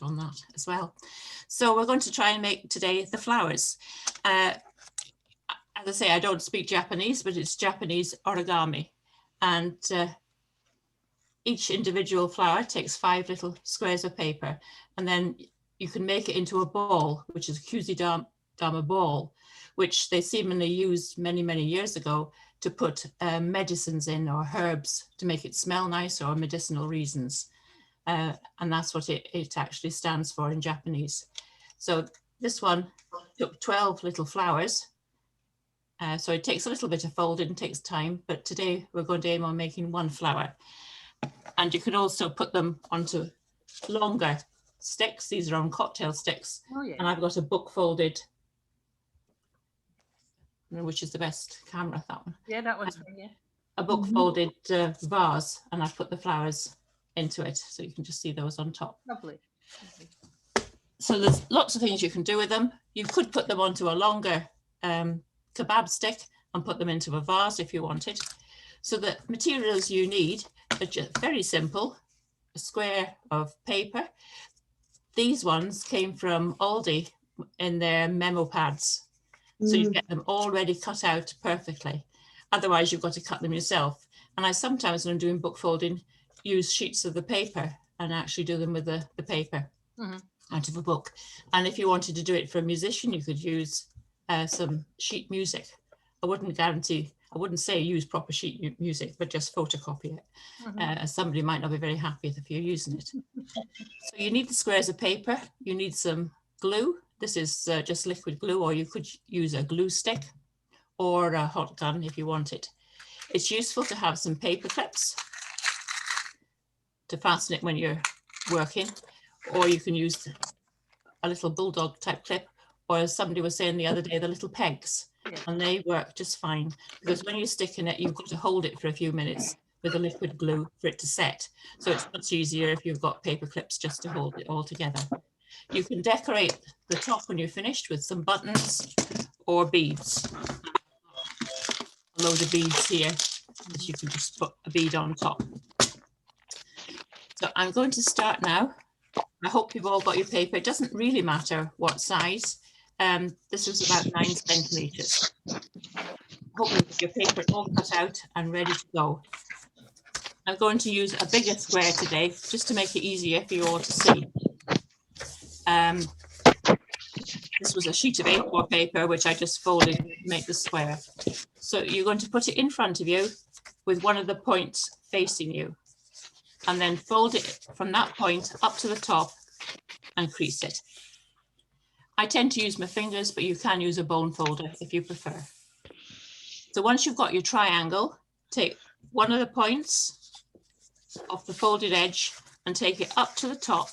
on that as well. So we're going to try and make today the flowers. As I say, I don't speak Japanese, but it's Japanese origami. And each individual flower takes 5 little squares of paper, and then you can make it into a ball, which is a Kusudame ball, which they seemingly used many, many years ago to put medicines in, or herbs to make it smell nice, or medicinal reasons. And that's what it actually stands for in Japanese. So this one took 12 little flowers. So it takes a little bit of folding and takes time, but today we're going to aim on making 1 flower. And you can also put them onto longer sticks. These are on cocktail sticks. Oh, yeah. And I've got a book folded, which is the best camera, that one. Yeah, that one's fine, yeah. A book folded vase, and I've put the flowers into it, so you can just see those on top. Lovely. So there's lots of things you can do with them. You could put them onto a longer kebab stick and put them into a vase if you wanted. So the materials you need are just very simple. A square of paper. These ones came from Aldi in their memo pads. So you get them already cut out perfectly. Otherwise, you've got to cut them yourself. And I sometimes, when I'm doing book folding, use sheets of the paper and actually do them with the paper out of a book. And if you wanted to do it for a musician, you could use some sheet music. I wouldn't say use proper sheet music, but just photocopy it. Somebody might not be very happy if you're using it. So you need the squares of paper. You need some glue. This is just liquid glue, or you could use a glue stick or a hot gun if you want it. It's useful to have some paper clips to fasten it when you're working, or you can use a little bulldog type clip, or as somebody was saying the other day, the little pegs, and they work just fine, because when you're sticking it, you've got to hold it for a few minutes with the liquid glue for it to set. So it's much easier if you've got paper clips just to hold it all together. You can decorate the top when you're finished with some buttons or beads. A load of beads here that you can just put a bead on top. So I'm going to start now. I hope you've all got your paper. It doesn't really matter what size. This is about 9 centimeters. Hopefully your paper all cut out and ready to go. I'm going to use a bigger square today, just to make it easier for you all to see. This was a sheet of A4 paper, which I just folded to make the square. So you're going to put it in front of you with one of the points facing you, and then fold it from that point up to the top and crease it. I tend to use my fingers, but you can use a bone folder if you prefer. So once you've got your triangle, take one of the points off the folded edge and take it up to the top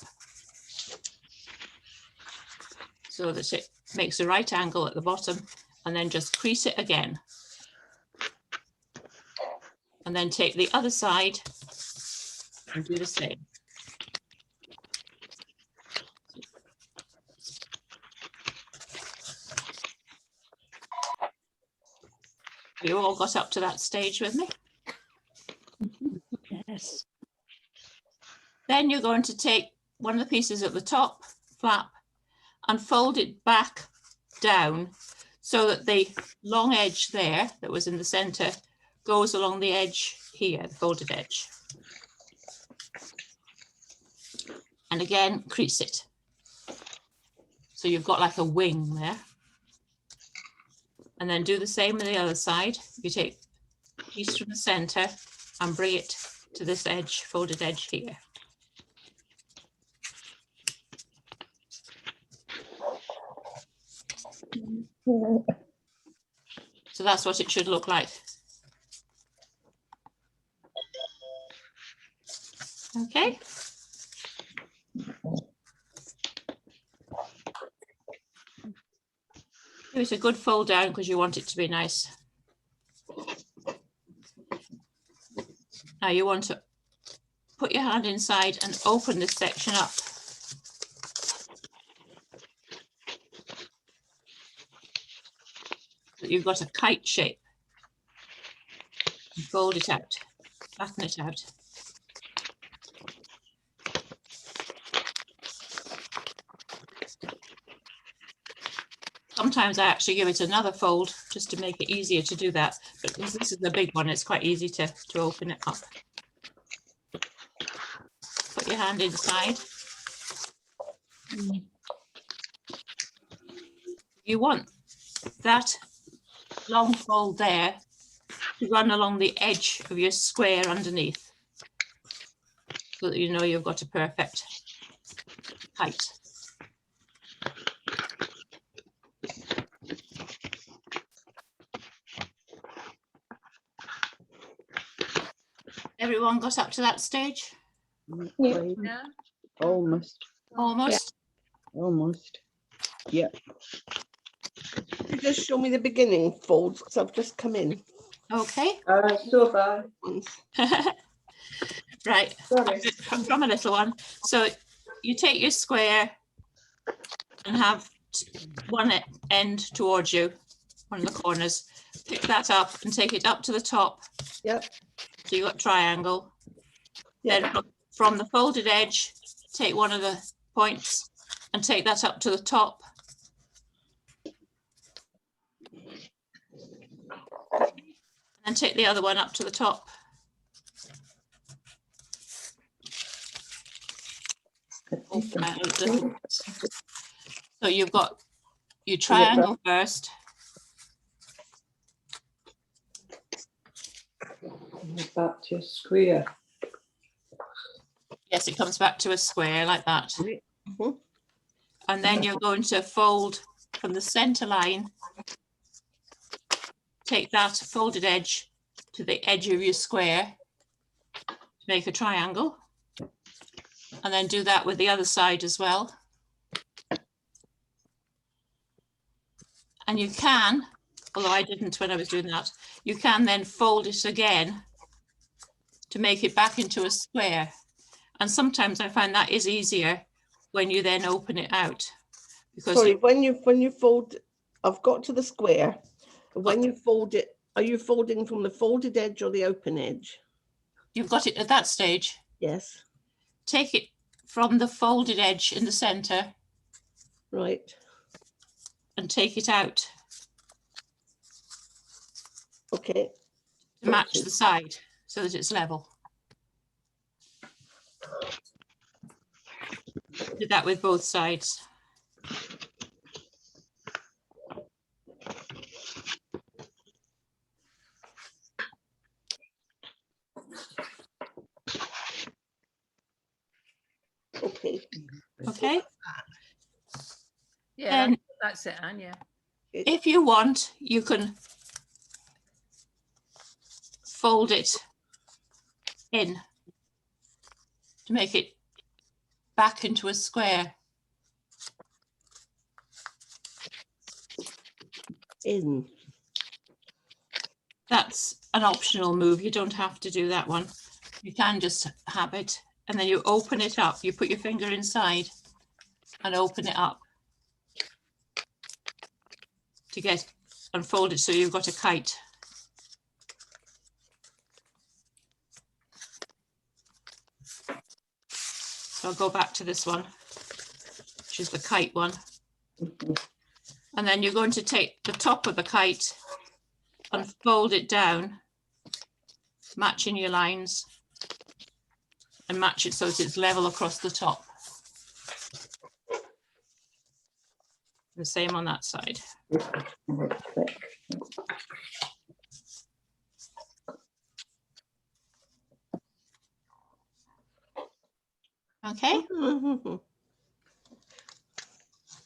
so that it makes a right angle at the bottom, and then just crease it again. And then take the other side and do the same. You all got up to that stage with me? Yes. Then you're going to take one of the pieces at the top, flap, and fold it back down so that the long edge there that was in the center goes along the edge here, the folded edge. And again, crease it. So you've got like a wing there. And then do the same with the other side. You take a piece from the center and bring it to this edge, folded edge here. So that's what it should look like. Okay. Give it a good fold down because you want it to be nice. Now you want to put your hand inside and open this section up. So you've got a kite shape. And fold it out, flatten it out. Sometimes I actually give it another fold just to make it easier to do that. But because this is the big one, it's quite easy to open it up. Put your hand inside. You want that long fold there to run along the edge of your square underneath, so that you know you've got a perfect height. Everyone got up to that stage? Yeah. Almost. Almost? Almost. Yeah. You just show me the beginning folds because I've just come in Okay. So bad. once. Right, Sorry. from a little one. So you take your square and have one end towards you, one of the corners. Pick that up and take it up to the top. Yep. So you've got triangle. Yep. Then from the folded edge, take one of the points and take that up to the top. And take the other one up to the top. So you've got your triangle first. Back to a square. Yes, it comes back to a square like that. Mhm. And then you're going to fold from the center line. Take that folded edge to the edge of your square to make a triangle. And then do that with the other side as well. And you can, although I didn't when I was doing that, you can then fold it again to make it back into a square. And sometimes I find that is easier when you then open it out. Because Sorry, when you fold, I've got to the square. When you fold it, are you folding from the folded edge or the open edge? you've got it at that stage. Yes. Take it from the folded edge in the center Right. and take it out Okay. to match the side so that it's level. Do that with both sides. Okay. Okay. Yeah, Then that's it, Anya. if you want, you can fold it in to make it back into a square. In. That's an optional move. You don't have to do that one. You can just have it and then you open it up. You put your finger inside and open it up to get unfolded so you've got a kite. So I'll go back to this one, which is the kite one. And then you're going to take the top of the kite and fold it down, matching your lines, and match it so that it's level across the top. The same on that side. Okay, Mhm.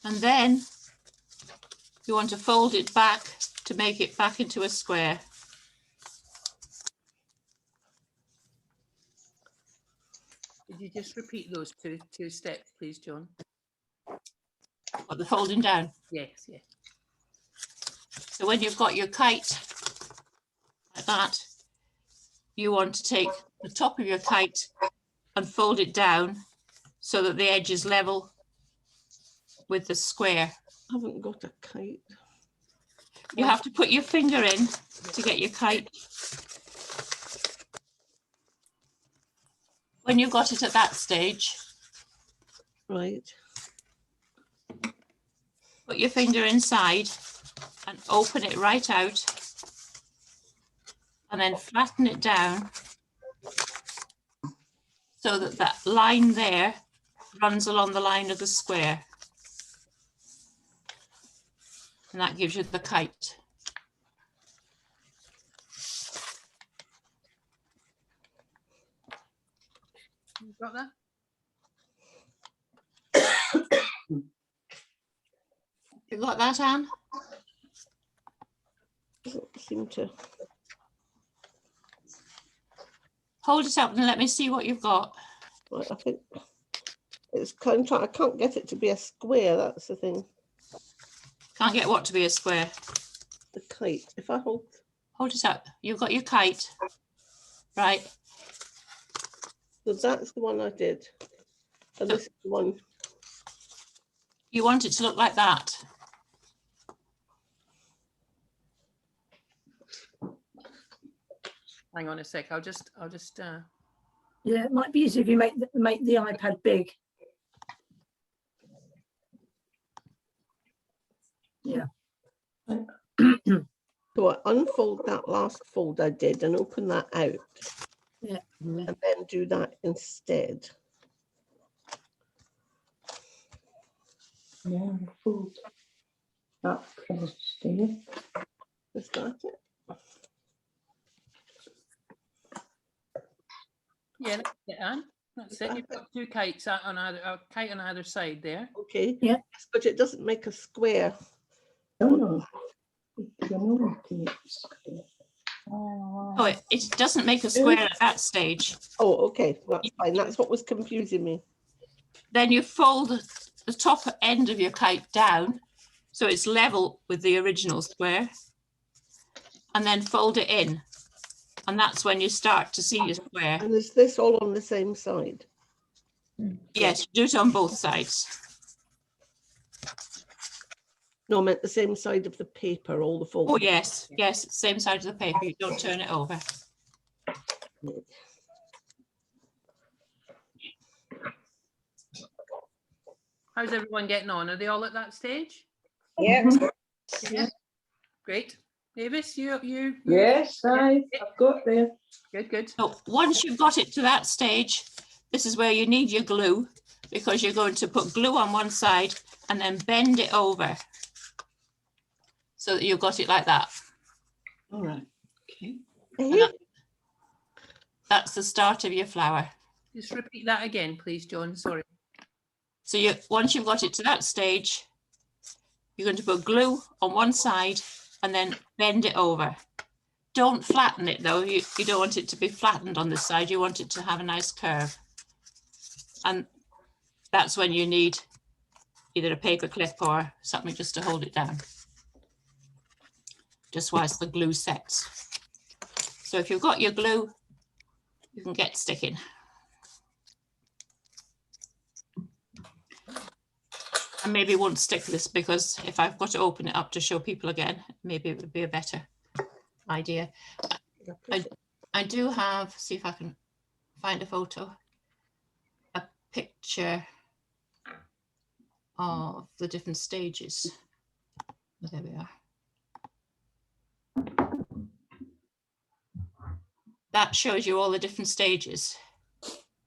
and then you want to fold it back to make it back into a square. Could you just repeat those two steps, please, John? Got the folding down. Yes, yeah. So when you've got your kite like that, you want to take the top of your kite and fold it down so that the edge is level with the square. I haven't got a kite. You have to put your finger in to get your kite. When you've got it at that stage, Right. put your finger inside and open it right out, and then flatten it down so that that line there runs along the line of the square. And that gives you the kite. You got that? You got that, Anne? Doesn't seem to. Hold it up and let me see what you've got. Right, I think it's kind of trying. I can't get it to be a square. That's the thing. Can't get what to be a square. The kite. If I hold. Hold it up. You've got your kite. Right. So that's the one I did. And this is the one. You want it to look like that. Hang on a sec. I'll just. Yeah, it might be easier if you make the iPad big. Yeah. So I unfold that last fold I did and open that out. Yeah. And then do that instead. Yeah, food. That close to you. Is that it? Yeah, that's it, Anne. That's it. You've got two kites on either a kite on either side there. Okay. Yeah. Yes, but it doesn't make a square. No. You know, Oh, it doesn't make a square at that stage. Oh, okay. That's fine. That's what was confusing me. Then you fold the top end of your kite down so it's level with the original square, and then fold it in. And that's when you start to see your square. And is this all on the same side? Yes, do it on both sides. No, I meant the same side of the paper, all the folds. Oh, yes, yes, same side of the paper. You don't turn it over. How's everyone getting on? Are they all at that stage? yeah. Yeah. Great. Davis, you. Yes, I've got there. Good. So once you've got it to that stage, this is where you need your glue, because you're going to put glue on one side and then bend it over so that you've got it like that. All right. Okay. And that's the start of your flower. Just repeat that again, please, Joan. Sorry. So once you've got it to that stage, you're going to put glue on one side and then bend it over. Don't flatten it though. You don't want it to be flattened on this side. You want it to have a nice curve. And that's when you need either a paper clip or something just to hold it down, just whilst the glue sets. So if you've got your glue, you can get sticking. I maybe won't stick this because if I've got to open it up to show people again, maybe it would be a better idea. I do have, see if I can find a photo, a picture of the different stages. There we are. That shows you all the different stages.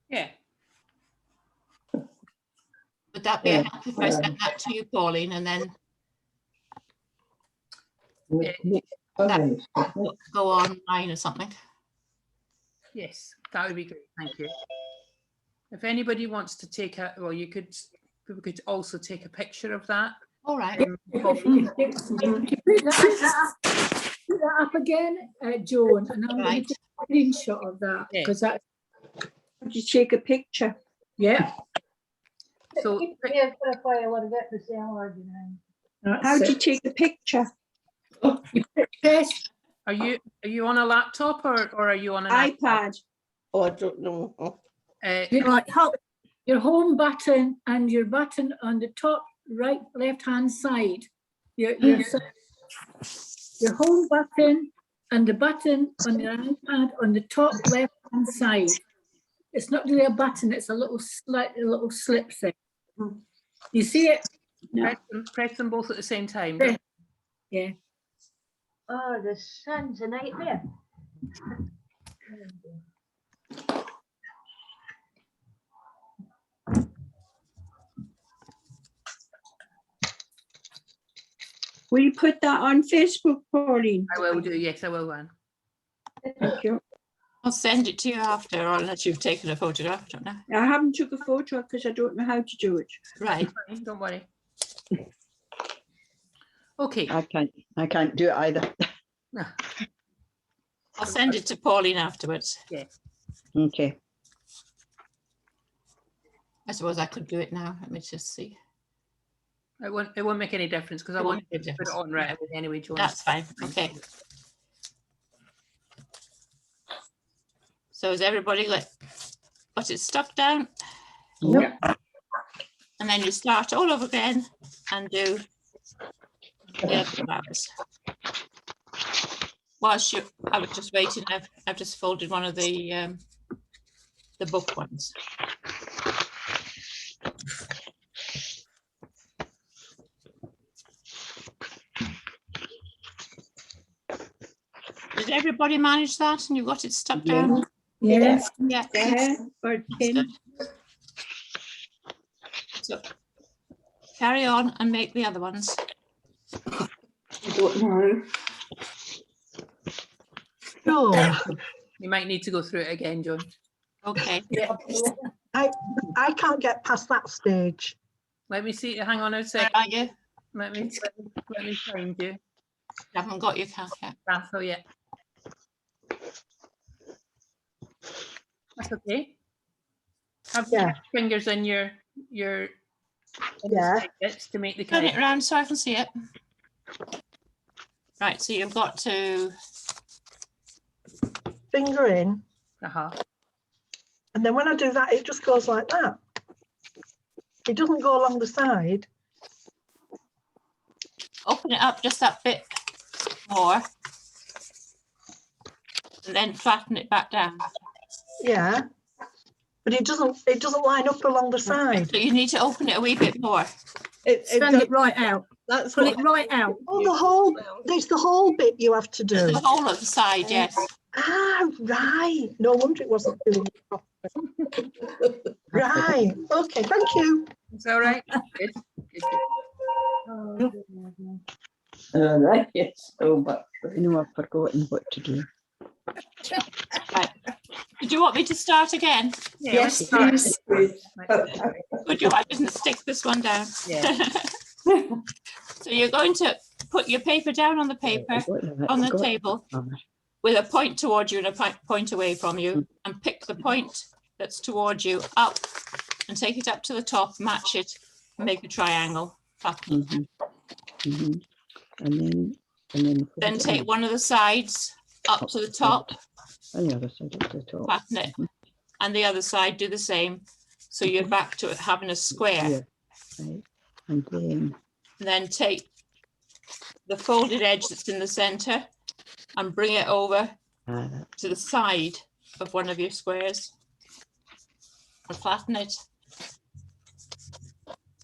Yeah. Would that be a help if I sent that to you, Pauline, and then go online or something? Yes, that would be great. Thank you. If anybody wants to take a, well, we could also take a picture of that. All right. If you put that up again, Joan, and I'm going to take a screenshot of that because that's. Would you take a picture? Yeah. So How do you take a picture? Yes. are you on a laptop or are you on an iPad. Oh, I don't know. You know, like your home button and your button on the top right left hand side. Your home button and the button on your iPad on the top left hand side. It's not really a button, it's a little slip thing. You see it? No. Press them both at the same time. Press- Yeah. Oh, the sun's a nightmare. Will you put that on Facebook, Pauline? I will do. Yes, I will, Anne. Thank you. I'll send it to you after, or unless you've taken a photograph, don't know. I haven't took a photo because I don't know how to do it. Right. Fine, don't worry. Okay. I can't do it either. I'll send it to Pauline afterwards. Okay. I suppose I could do it now. Let me just see. It won't make any difference because I It want won't make a to put it difference. on right away anyway, Joan. That's fine. Okay. So has everybody got it stuck down? Yep. And then you start all over again and do the other flowers. Whilst I was just waiting, I've just folded one of the book ones. Did everybody manage that and you got it stuck down? Yes. Yeah. Yeah, or That's Kim. good. So carry on and make the other ones. I don't know. Oh, You might need to go through it again, Joan. Okay. Yeah. I can't get past that stage. Let me see. Hang on a Where second. are you? Let me find you. I haven't got your cat yet. That's all yet. That's okay. Have Yeah. your fingers in your in the Yeah. side bits to make the Turn it kite. around so I can see it. Right, so you've got to Finger in. Uh-huh. And then when I do that, it just goes like that. It doesn't go along the side. open it up just that bit more. And then flatten it back down. Yeah. But it doesn't line up along the side. So you need to open it a wee bit more. Stand it right out. That's Pull what. it right out. Oh, it's the whole bit you have to do. The whole of the side, yes. Ah, right. No wonder it wasn't doing it properly. Right. Okay, thank you. It's all right. Good. Good. Right, yes. Oh, but I know I've forgotten what to do. Right. Did you want me to start again? Yeah, yes, let's start. please. Please. Good job, I didn't stick this one down. Yeah. So you're going to put your paper down on the paper, on the table, with a point towards you and a point away from you, and pick the point that's towards you up and take it up to the top, match it, and make a triangle. Mhm. Mhm. And then Then take one of the sides up to the top, and the other side up to the top. flatten it, and the other side do the same. So you're back to having a square. Yeah. Right. And Then take the folded edge that's in the center and bring it over to the side of one of your squares and flatten it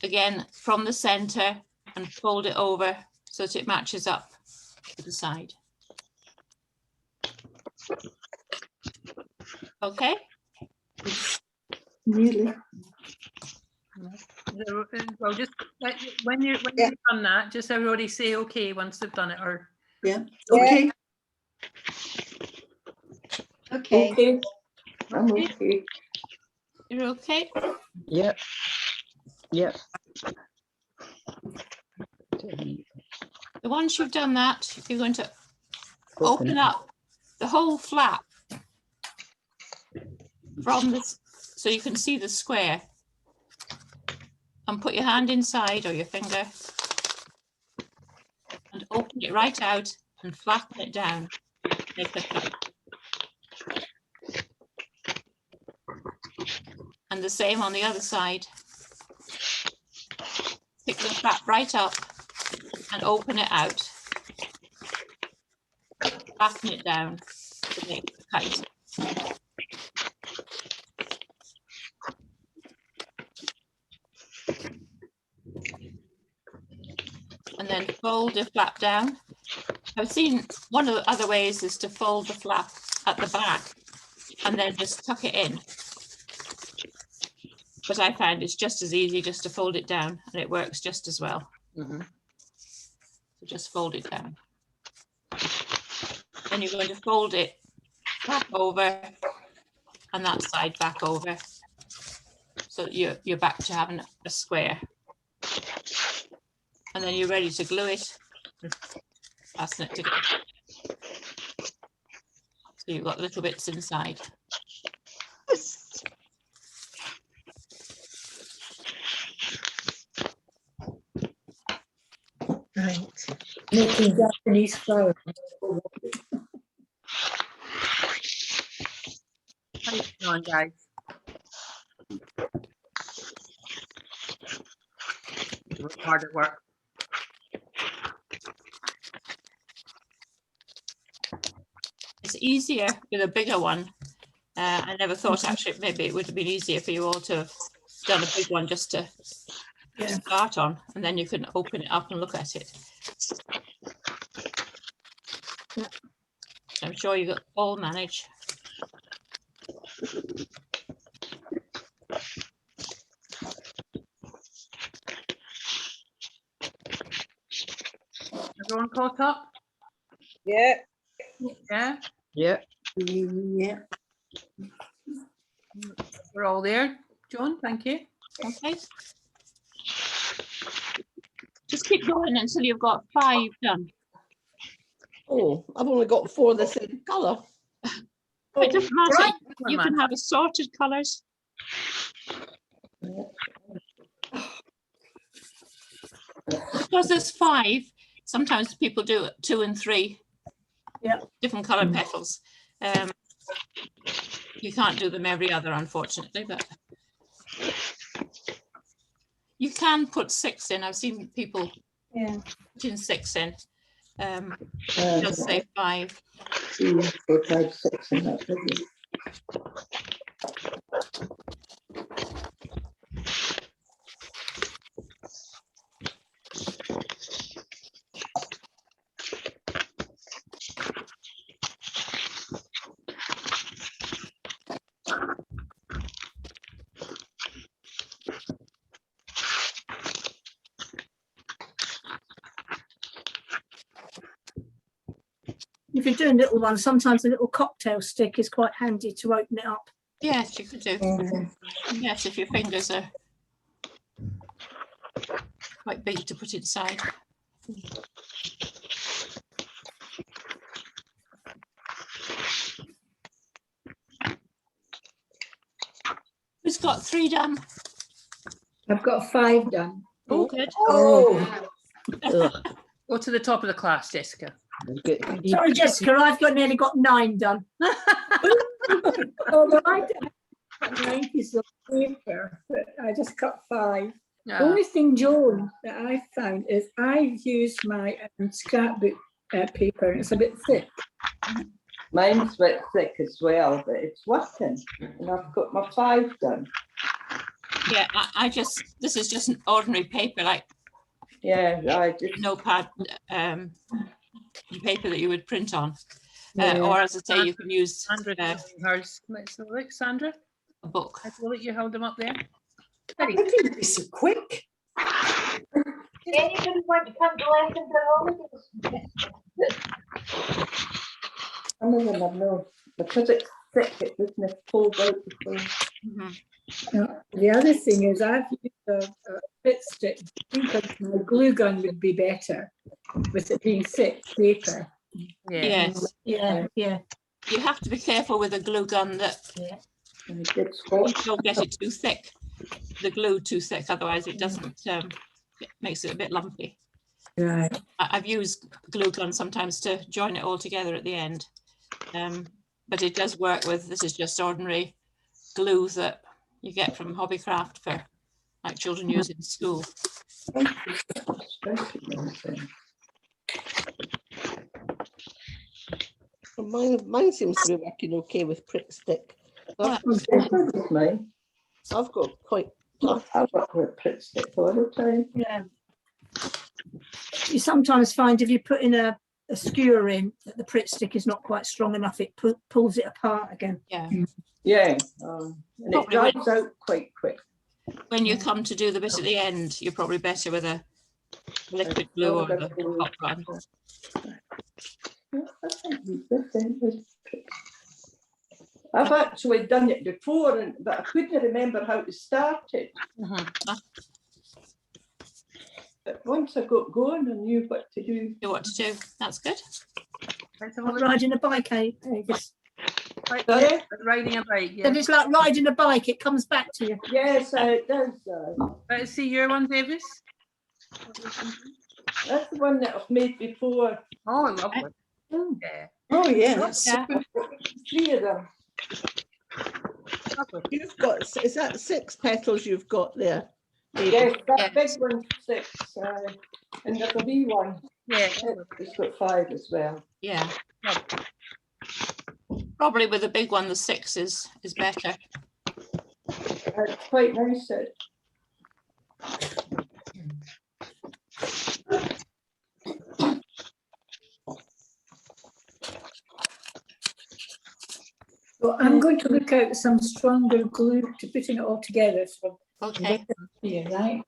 again from the center and fold it over so that it matches up to the side. Okay, Really? Well, just when you've done that, just everybody say okay once they've done it, or Yeah. Okay. Okay. Okay. I'm okay. you're okay. yep. Yep. So once you've done that, you're going to open up the whole flap from this, so you can see the square, and put your hand inside or your finger and open it right out and flatten it down. Make a cut. And the same on the other side. Pick the flap right up and open it out. Flatten it down to make the kite. and then fold the flap down. I've seen one of the other ways is to fold the flap at the back and then just tuck it in. But I find it's just as easy just to fold it down, and it works just as well. Mhm. So just fold it down. Then you're going to fold it back over and that side back over. So that you're back to having a square. And then you're ready to glue it. Fasten it together. So you've got little bits inside. Right. Making Japanese flowers. How you doing, guys? Hard at work. It's easier with a bigger one. I never thought actually maybe it would have been easier for you all to have done a big one just to start on, and then you can open it up and look at it. I'm sure you all manage. Everyone caught up? Yeah. Yeah, Yeah. Yeah. we're all there. Joan, thank you. Okay. Just keep going until you've got 5 done. Oh, I've only got 4 the same colour. It doesn't matter. Right. You can have assorted colours. Because there's 5, sometimes people do 2 and 3. Yeah. Different coloured petals. You can't do them every other, unfortunately, but you can put 6 in. I've seen people putting 6 in. It does say 5. 2, 4, 5, 6 in that video. If you're doing little ones, sometimes a little cocktail stick is quite handy to open it up. Yes, you could do. Yes, if your fingers are quite big to put inside. Who's got 3 done? I've got 5 done. Oh, good. Oh, Ugh. Go to the top of the class, Jessica. Good. Sorry, Jessica, I've got nearly got 9 done. Although I got 9 pieces of paper, but I just got 5. The only thing, Joan, that I found is I've used my scrapbook paper, and it's a bit thick. Mine's a bit thick as well, but it's working. And I've got my 5 done. Yeah, this is just an ordinary paper, like Yeah, I just notepad paper that you would print on. Yeah. Or as I say, you can use Sandra, hers. Let's look, Sandra. a book. I will let you hold them up there. I think it'd be so quick. Anybody want to come to lessons at all? some of them I've no, because it's thick, it doesn't fold out before. The other thing is I've used a bit stick. I think my glue gun would be better with it being thick paper. Yeah. Yes, Yeah. you have to be careful with a glue gun that And it gets you hot. don't get it too thick, the glue too thick, otherwise it doesn't, it makes it a bit lumpy. Right. I've used glue gun sometimes to join it all together at the end. But it does work with, this is just ordinary glue that you get from Hobbycraft for like children use in school. well, mine seems to be working okay with prick stick. Well, Mine. I've got quite. I've got with prick stick all the time. Yeah. You sometimes find if you put in a skewer in that the Pritt stick is not quite strong enough, it pulls it apart again. Yeah. Yeah, and it Probably dries out quite quick. When you come to do the bit at the end, you're probably better with a liquid glue or the hot run. I've actually done it before, but I couldn't remember how to start it. But once I got going, I knew what to do. Do what to do. That's good. Let's have a Like look. riding a bike, eh? Just, Sorry? Riding a bike, yeah. and it's like riding a bike, it comes back to you. Yes, it does. Let's see your one, Davis. That's the one that I've made before. Oh, lovely. Yeah. Oh, yeah, that's Yeah. 3 of them. Lovely. You've got, is that 6 petals you've got there? Yes, that Yes. big one's 6, and there's a wee one. Yeah. It's got 5 as well. Yeah. Probably with a big one, the 6 is better. It's quite nice. Well, I'm going to look out some stronger glue to putting it all together. So Okay. yeah, right.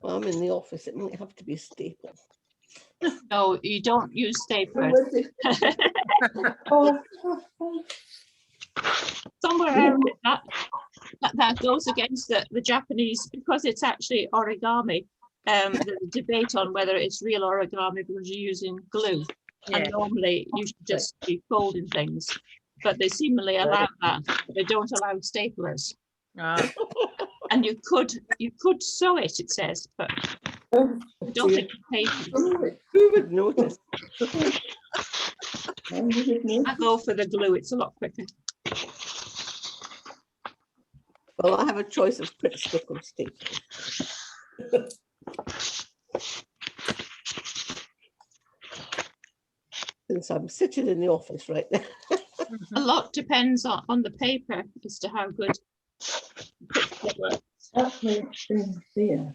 Well, I'm in the office, it might have to be a staple. No, you don't use stapler. Oh, Somewhere that goes against the Japanese, because it's actually origami. There's a debate on whether it's real origami because you're using glue. Yeah. And normally you should just be folding things, but they seemingly allow that. But they don't allow staplers. And you could sew it, it says, but I don't think you pay for it. Who would notice? I go for the glue, it's a lot quicker. Well, I have a choice of Pritt stick or staple. Since I'm sitting in the office right now. A lot depends on the paper as to how good it works. That's my thing there.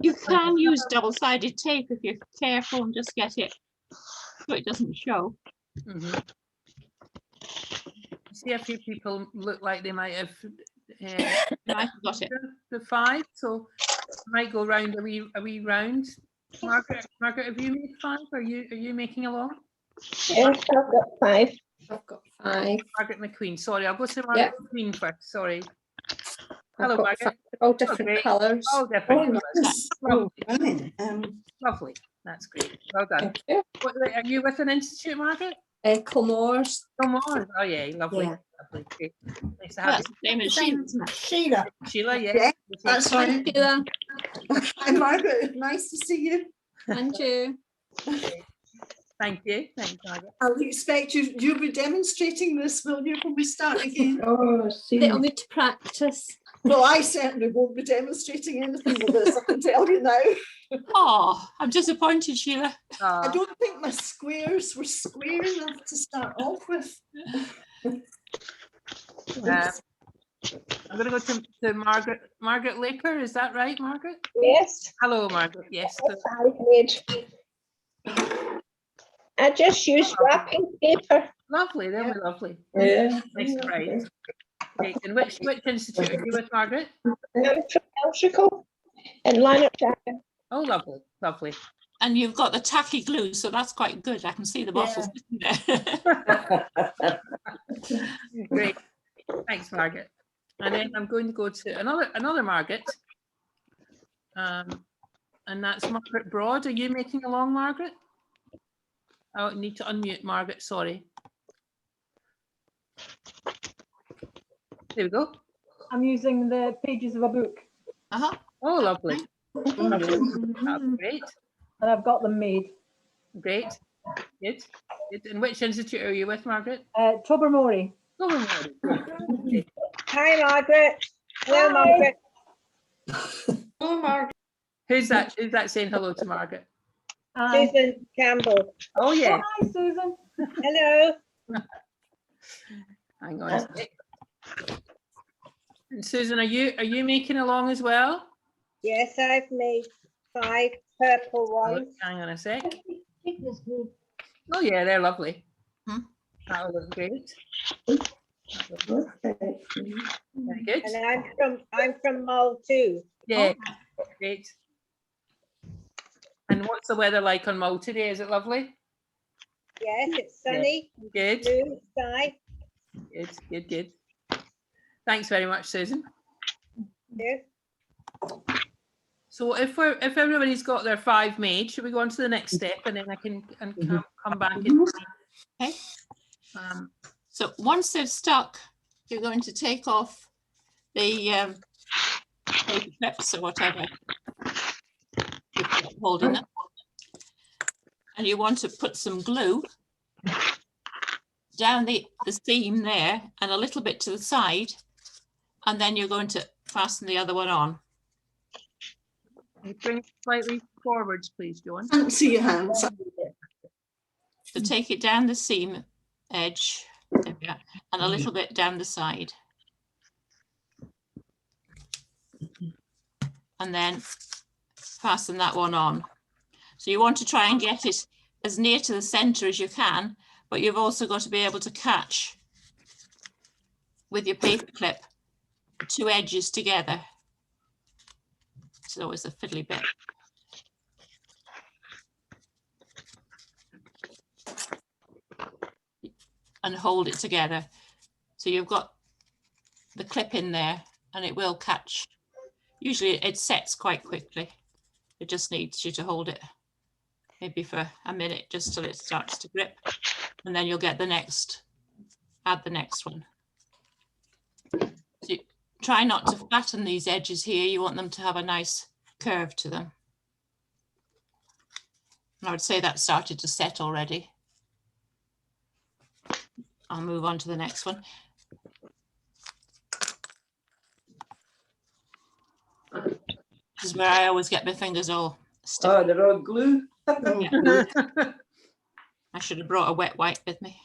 You can use double-sided tape if you're careful and just get it so it doesn't show. See, a few people look like they might have I got it. the 5, so I might go round a wee round. Margaret, have you made 5? Are you making along? Yes, I've got 5. I've got 5. Margaret McQueen. Sorry, I'll go to Margaret McQueen first. Sorry. Hello, I've got Margaret. all great. different colours. All different. nice. Lovely. Right. Lovely. That's great. Well done. Thank you. Are you with an institute, Margaret? Colmores. Come on. Oh yeah, lovely. Yeah. Lovely. Great. Nice to have That's the same as Sheila, isn't it? Sheila, you. Sheila, yeah. Yeah, that's right. Sheila. Hi, Margaret. Nice to see you. And you. Thank you. Thanks, Margaret. I'll expect you'll be demonstrating this, will you, when we start again? Oh, see. They'll need to practice. Well, I certainly won't be demonstrating anything with this, I can tell you now. Oh, I'm disappointed, Sheila. I don't think my squares were square enough to start off with. I'm going to go to Margaret. Margaret Laker, is that right, Margaret? Yes, Hello, Margaret. Yes. yes, I've made. I just use wrapping paper. Lovely. They were lovely. Yeah. Nice surprise. Great. And which institute are you with, Margaret? I'm from Elstricle in Lanarkshire. Oh, lovely. Lovely. And you've got the tacky glue, so that's quite good. I can see the bottles sitting there. Great. Thanks, Margaret. And then I'm going to go to another Margaret. And that's Margaret Broad. Are you making along, Margaret? Oh, I need to unmute Margaret, sorry. There we go. I'm using the pages of a book Uh-huh. Oh, lovely. Lovely. That's great. and I've got them made. Great. Good. Good. And which institute are you with, Margaret? Tobermory. Oh, Margaret. Hi, Margaret. Hello, Margaret. Oh, Margaret. Who's that saying hello to Margaret? Susan Campbell. Oh, yeah. Hi, Susan. Hello. Hang on a sec. And Susan, are you making along as well? Yes, I've made 5 purple Oh, ones. hang on a sec. Oh yeah, they're lovely. Hmm. That looks great. Okay. Very good. And I'm from Mull too. Yeah, great. And what's the weather like on Mull today? Is it lovely? Yes, it's sunny, Good, blue sky. good, good, good. Thanks very much, Susan. Yes. So if everybody's got their 5 made, should we go on to the next step and then I can come back in? Okay. Um, So once they've stuck, you're going to take off the paper clips or whatever you've got holding them. And you want to put some glue down the seam there and a little bit to the side. And then you're going to fasten the other one on. bring it slightly forwards, please, Joan. Can't see your hands. So take it down the seam edge, there we are, and a little bit down the side. And then fasten that one on. So you want to try and get it as near to the center as you can, but you've also got to be able to catch with your paper clip 2 edges together. It's always a fiddly bit. And hold it together. So you've got the clip in there and it will catch. Usually it sets quite quickly. It just needs you to hold it maybe for a minute just till it starts to grip. And then you'll get the next, add the next one. So you try not to flatten these edges here. You want them to have a nice curve to them. And I would say that started to set already. I'll move on to the next one. This is where I always get my fingers all stiff. Oh, they're all glue. I should have brought a wet wipe with me.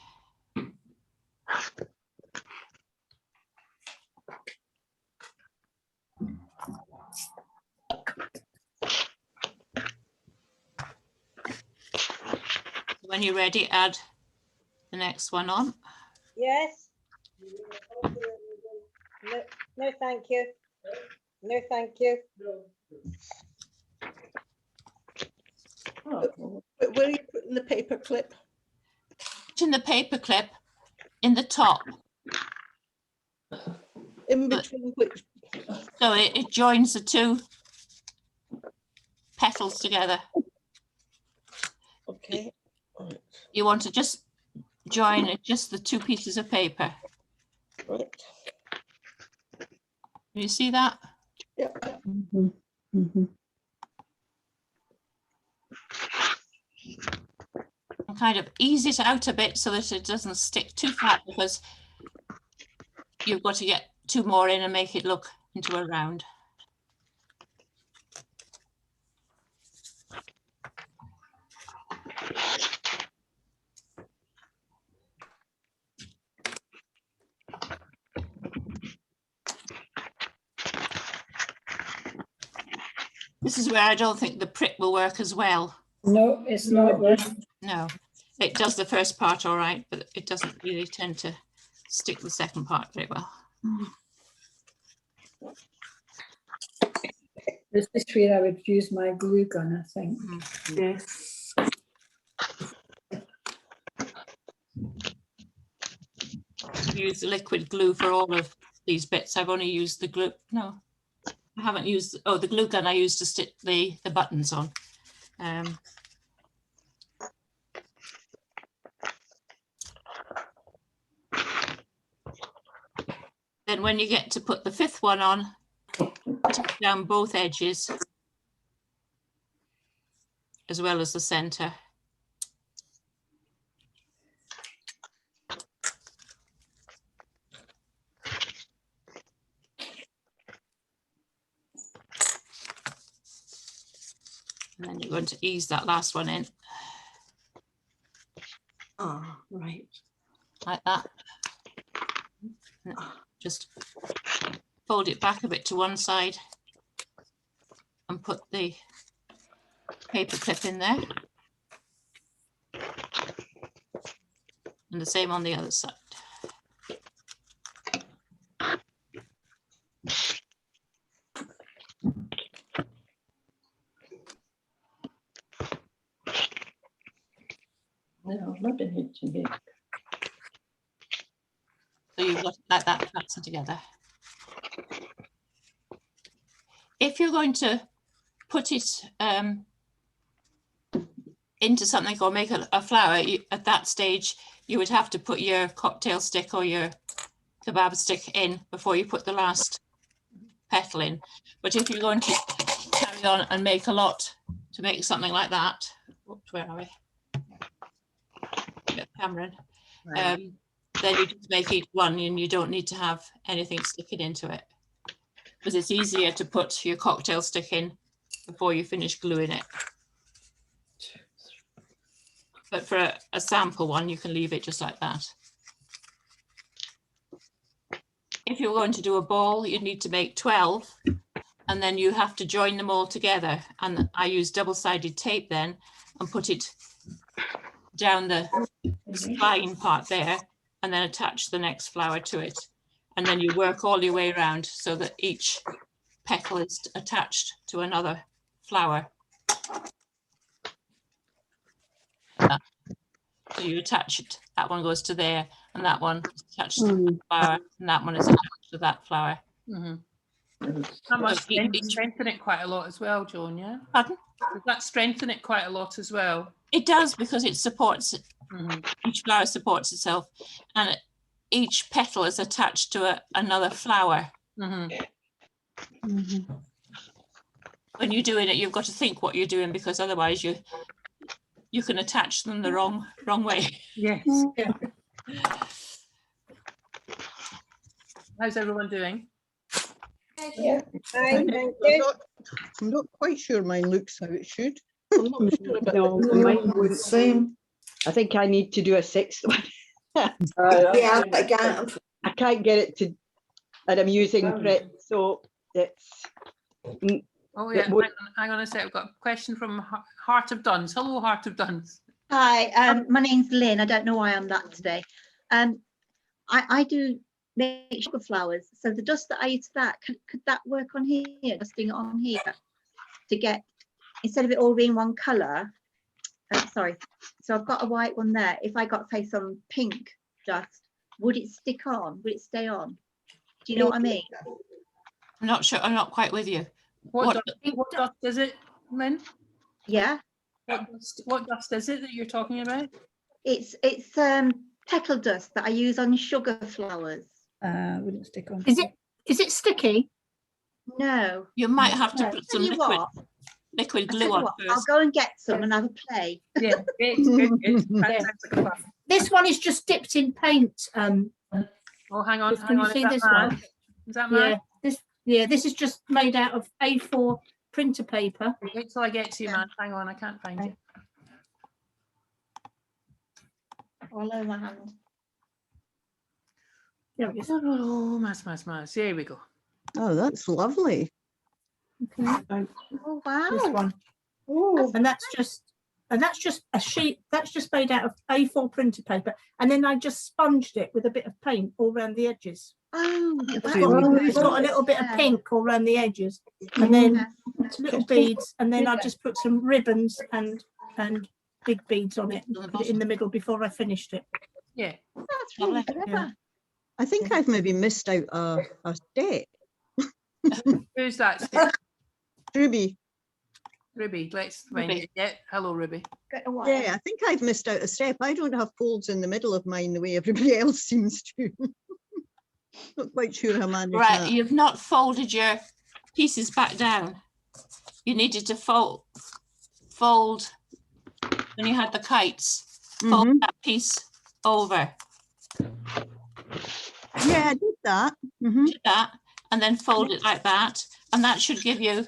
When you're ready, add the next one on. Yes. No, thank you. No, thank you. But where are you putting the paper clip? Putting the paper clip in the top, In between which? so it joins the 2 petals together. Okay. Right. You want to just join just the 2 pieces of paper. Right. You see that? Yep. Mhm, mhm. And kind of ease it out a bit so that it doesn't stick too flat, because you've got to get 2 more in and make it look into a round. This is where I don't think the prick will work as well. No, it's not working. No, it does the first part all right, but it doesn't really tend to stick the second part very well. This is where I would use my glue gun, I think. Yes. Use the liquid glue for all of these bits. I've only used the glue. No, I haven't used. Oh, the glue gun I used to stick the buttons on. Then when you get to put the 5th one on, take down both edges as well as the center. And then you're going to ease that last one in Oh, right. like that. Just fold it back a bit to one side and put the paper clip in there. And the same on the other side. No, ribbon hitching it. So you've got like that fasten together. If you're going to put it into something or make a flower, at that stage, you would have to put your cocktail stick or your kebab stick in before you put the last petal in. But if you're going to carry on and make a lot to make something like that, oops, where are we? Get the camera in. Right. Then you just make each one and you don't need to have anything sticking into it. Because it's easier to put your cocktail stick in before you finish gluing it. But for a sample one, you can leave it just like that. If you're going to do a ball, you need to make 12 and then you have to join them all together. And I use double-sided tape then and put it down the spine part there and then attach the next flower to it. And then you work all your way around so that each petal is attached to another flower. So you attach it, that one goes to there, and that one is attached to the flower, and that one is attached to that flower. Mm-hmm. That must strengthen it quite a lot as well, Joan, yeah? Pardon? Does that strengthen it quite a lot as well? It does, because it supports, Mm-hmm. each flower supports itself, and each petal is attached to another flower. Mm-hmm. Mm-hmm. When you're doing it, you've got to think what you're doing, because otherwise you can attach them the wrong way. Yes. Yeah. How's everyone doing? Yeah, fine, thank I'm you. not quite sure mine looks how it should. I'm not sure about No, this. mine wouldn't. Same. I think I need to do a sixth one. Yeah, again. I can't get it to, and I'm using Brit, so it's. Oh yeah, It would- hang on a sec. I've got a question from Heart of Duns. Hello, Heart of Duns. Hi, my name's Lynn. I don't know why I'm that today. I do make sugar flowers. So the dust that I use for that, could that work on here? Dusting it on here to get, instead of it all being one colour. Sorry. So I've got a white one there. If I got, say, some pink dust, would it stick on? Would it stay on? Do you know what I mean? I'm not sure, I'm not quite with you. What dust is it, Lynn? Yeah. What dust is it that you're talking about? It's petal dust that I use on sugar flowers. Wouldn't stick on. Is it sticky? No. You might have to No. put Tell some you what, liquid I tell glue you on what, first. I'll go and get some and have a play. Yeah, good, good. That sounds like fun. This one is just dipped in paint. Oh, hang on, Can you see this one? Is that mad? This is just made out of A4 printer paper. Wait till I get to you, man. Hang on, I can't find it. All over my hand. There it is. Oh, mass. Here we go. Oh, that's lovely. Okay. Oh wow. This one. And that's just a sheet. That's just made out of A4 printer paper, and then I just sponged it with a bit of paint all around the edges. Oh, It's got a little bit of pink all around the edges, and then little beads, and then I just put some ribbons and big beads on it, and put it in the middle before I finished it. Yeah. That's really clever. Yeah. I think I've maybe missed out a step. Who's that? Steve? Ruby. Ruby, let's find Ruby. it. Yeah, hello, Ruby. Get away. Yeah, I think I've missed out a step. I don't have folds in the middle of mine the way everybody else seems to. Not quite sure how I managed Right, that. you've not folded your pieces back down. You needed to fold when you had the kites, fold that piece over. Yeah, I did that. Do that, and then fold it like that, and that should give you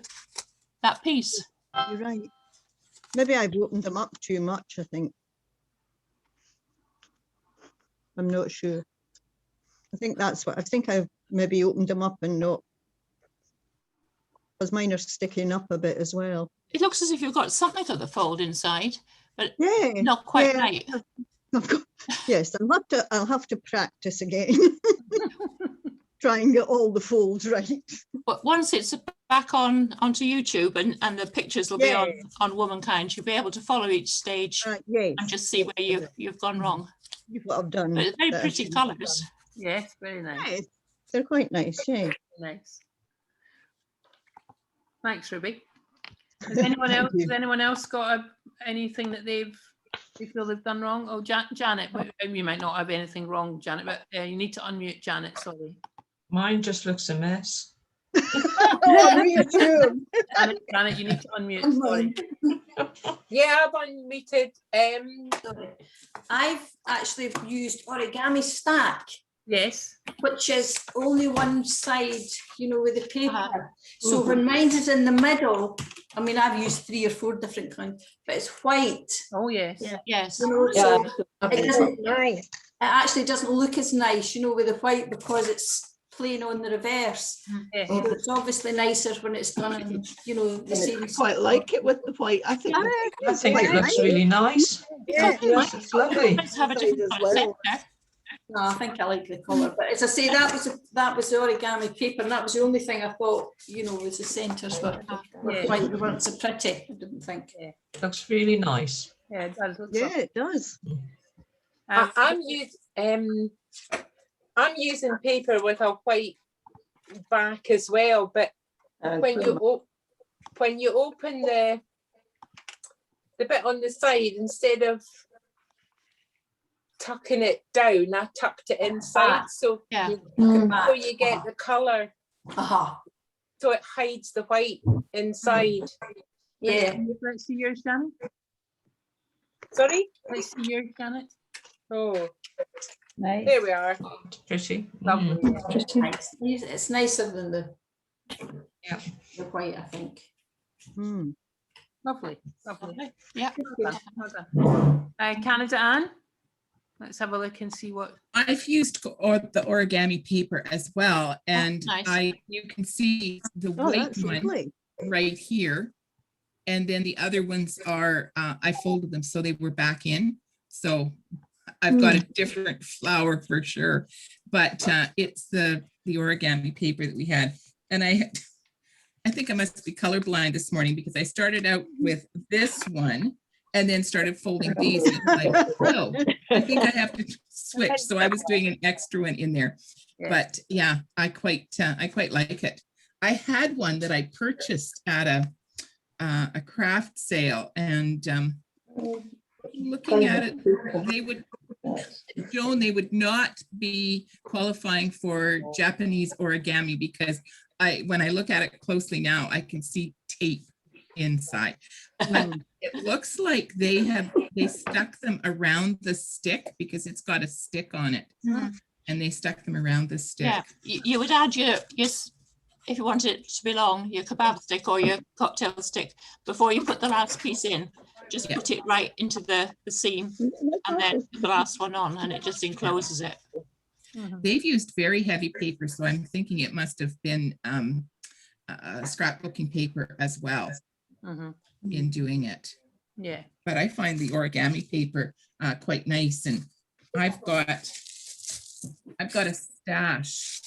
that piece. You're right. Maybe I've opened them up too much, I think. I'm not sure. I think that's what, I think I've maybe opened them up and not, because mine are sticking up a bit as well. It looks as if you've got something of the fold inside, but Yeah. not quite yeah. right. I've got, yes, I'll have to practice again. Try and get all the folds right. But once it's back onto YouTube and the pictures will be on Womankind, you'll be able to follow each stage Yes. and just see where you've gone wrong. What I've done. But it's very that I pretty shouldn't have colours. done. Yes, very nice. Yes, they're quite nice, yeah. Nice. Thanks, Ruby. Has anyone else got anything that they feel they've done wrong? Oh, Janet, you might not have anything wrong, Janet, but you need to unmute Janet. Sorry. Mine just looks a mess. Oh, me too. Janet, you need to unmute. Sorry. Yeah, I've unmuted. I've actually used origami stack. Yes. Which is only one side, you know, with the paper. So when mine is in the middle, I mean, I've used 3 or 4 different kinds, but it's white. Oh, yes. Yeah. Yes. You know, so it doesn't, it actually doesn't look as nice, you know, with the white because it's plain on the reverse. Yes. So it's obviously nicer when it's done in, you know, the same. I quite like it with the white. I think it looks really nice. Yeah, it's lovely. Let's have a different as well. No, I think I like the colour, but as I say, that was the origami paper, and that was the only thing I thought, you know, was the centres were white, they weren't so pretty. I didn't think. Yeah. Looks really nice. Yeah, it does. Yeah, it does. I'm using paper with a white back as well, but when you open the bit on the side, instead of tucking it down, I tucked it inside, so you get the colour. So it hides the white inside. Yeah. Let's see yours, Janet. Sorry? Let's see yours, Janet. Oh, Nice. there we are. Pretty. Lovely. Nice. It's nicer than the white, I think. Lovely. Lovely. Yeah. Well done. Canada Anne, let's have a look and see what. I've used the origami paper as well, and nice. You can see the white one right here, and then the other ones are I folded them so they were back in. So I've got a different flower for sure, but it's the origami paper that we had, and I think I must be colorblind this morning because I started out with this one and then started folding these. And like, oh, I think I have to switch. So I was doing an extra one in there, but yeah, I quite like it. I had one that I purchased at a craft sale, and looking at it, they would not be qualifying for Japanese origami because when I look at it closely now, I can see tape inside. But it looks like they stuck them around the stick because it's got a stick on it, and they stuck them around the stick. Yeah, you would add your if you want it to be long, your kebab stick or your cocktail stick before you put the last piece in. Just put it right into the seam and then put the last one on, and it just encloses it. They've used very heavy paper, so I'm thinking it must have been scrapbooking paper as well in doing it. Yeah. But I find the origami paper quite nice, and I've got a stash.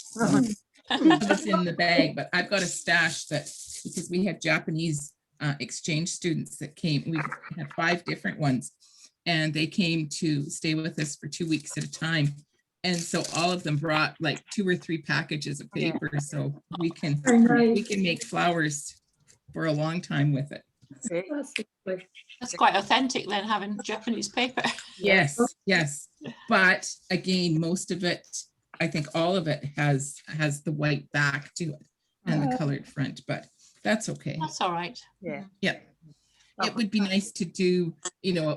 It's in the bag, but I've got a stash that because we had Japanese exchange students that came. We had 5 different ones, and they came to stay with us for 2 weeks at a time. And so all of them brought like 2 or 3 packages of paper, so we can make flowers for a long time with it. That's quite authentic then, having Japanese paper. Yes, yes. But again, most of it, I think all of it has the white back to it and the colored front, but that's okay. That's all right. Yeah. Yeah. It would be nice to do,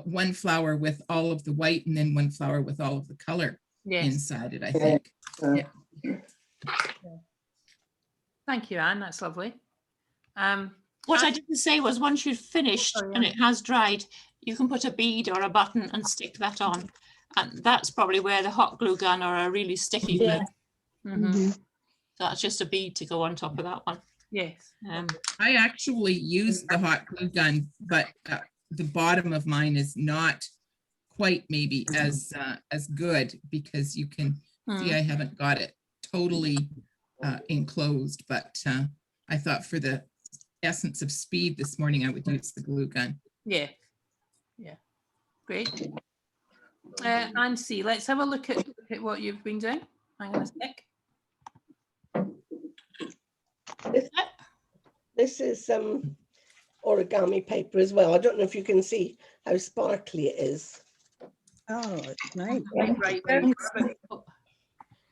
one flower with all of the white and then one flower with all of the color inside it, I think. Yeah. Thank you, Anne. That's lovely. What I didn't say was once you've finished and it has dried, you can put a bead or a button and stick that on. And that's probably where the hot glue gun or a really sticky glue. Mhm. So that's just a bead to go on top of that one. Yes. I actually used the hot glue gun, but the bottom of mine is not quite maybe as good, because you can see I haven't got it totally enclosed, but I thought for the essence of speed this morning, I would use the glue gun. Yeah. Yeah. Great. Nancy, let's have a look at what you've been doing. Hang on a sec. This is origami paper as well. I don't know if you can see how sparkly it is. Oh, it's nice. Right.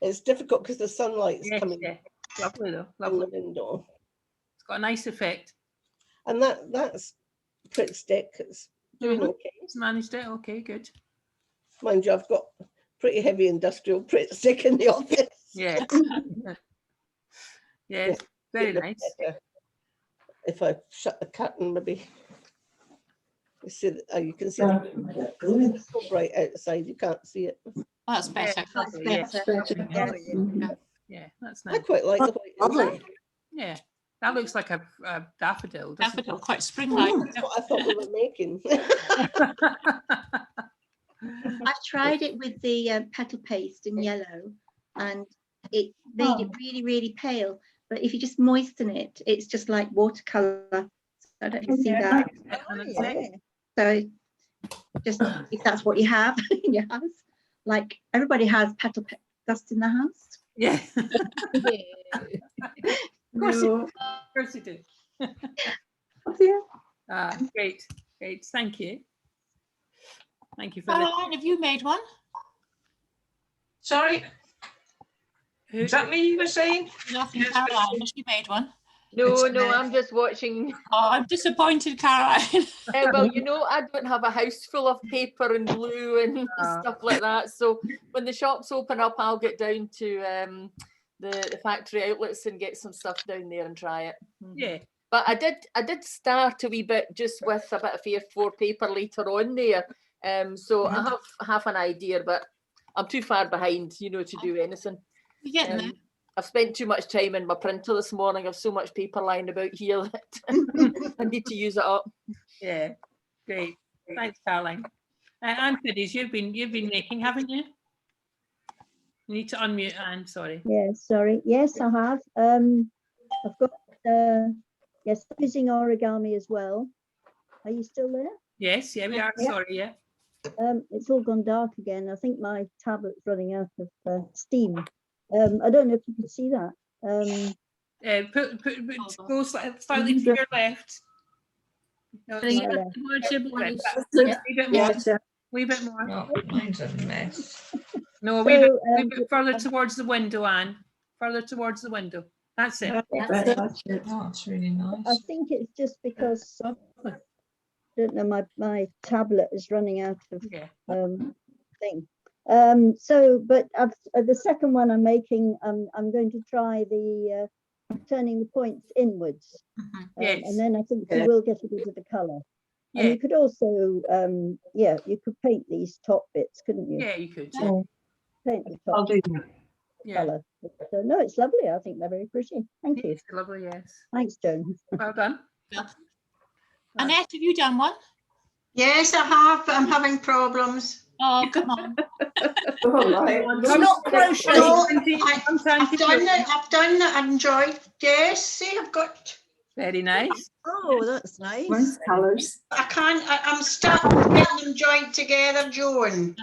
It's difficult because the sunlight's coming Lovely though. from Lovely. the window. It's got a nice effect. And that's Pritt Stick. It's doing okay. It's managed it. Okay, good. Mind you, I've got pretty heavy industrial Pritt Stick in the office. Yeah. Yes, very nice. If I shut the curtain, maybe you see you can see it's so bright outside you can't see it. That's better. Yeah, that's nice. I quite like the way it's Yeah, that looks like a daffodil. Daffodil, quite spring-like. That's what I thought we were making. I've tried it with the petal paste in yellow, and it made it really, really pale. But if you just moisten it, it's just like watercolor. So I don't know if you see that. So just if that's what you have in your house, like everybody has petal dust in the house. Yeah. Of course Of course you do. Yeah. Great. Thank you. Thank you for Caroline, have you made one? Sorry. Is that me you were saying? Nothing, Caroline, has she made one? No, I'm just watching. Oh, I'm disappointed, Caroline. Well, you know, I don't have a house full of paper and glue and stuff like that. So when the shops open up, I'll get down to the factory outlets and get some stuff down there and try it. Yeah. But I did start a wee bit just with a bit of A4 paper later on there. So I have an idea, but I'm too far behind, you know, to do anything. I've spent too much time in my printer this morning. I've so much paper lying about here that I need to use it up. Yeah, great. Thanks, Caroline. Anthony, you've been making, haven't you? You need to unmute Anne, sorry. Yes, sorry. Yes, I have. I've got yes, using origami as well. Are you still there? Yes, yeah, we are. Yeah. Sorry, yeah. It's all gone dark again. I think my tablet's running out of steam. I don't know if you can see that. Go slightly to your left. No, Bring it up towards your blue. Yeah. Wee bit more. Wee bit more. No, mine's a mess. No, wee bit further towards the window, Anne. Further towards the window. That's it. Oh, it's really nice. I think it's just because I don't know, my tablet is running out of thing. So, but the second one I'm making, I'm going to try the turning the points inwards. Yes. And then I think you will get a bit of the colour. Yeah. And you could also, you could paint these top bits, couldn't you? Yeah, you could. Paint the top colour. So, no, it's lovely. I think they're very pretty. Thank you. It's lovely, yes. Thanks, Joan. Well done. Annette, have you done one? Yes, I have, but I'm having problems. Oh, come on. I'm not crocheting. No, I've done it. I've enjoyed. Yes, see, I've got. Very nice. Oh, that's nice. Nice colours. I'm stuck getting them joined together, Joan.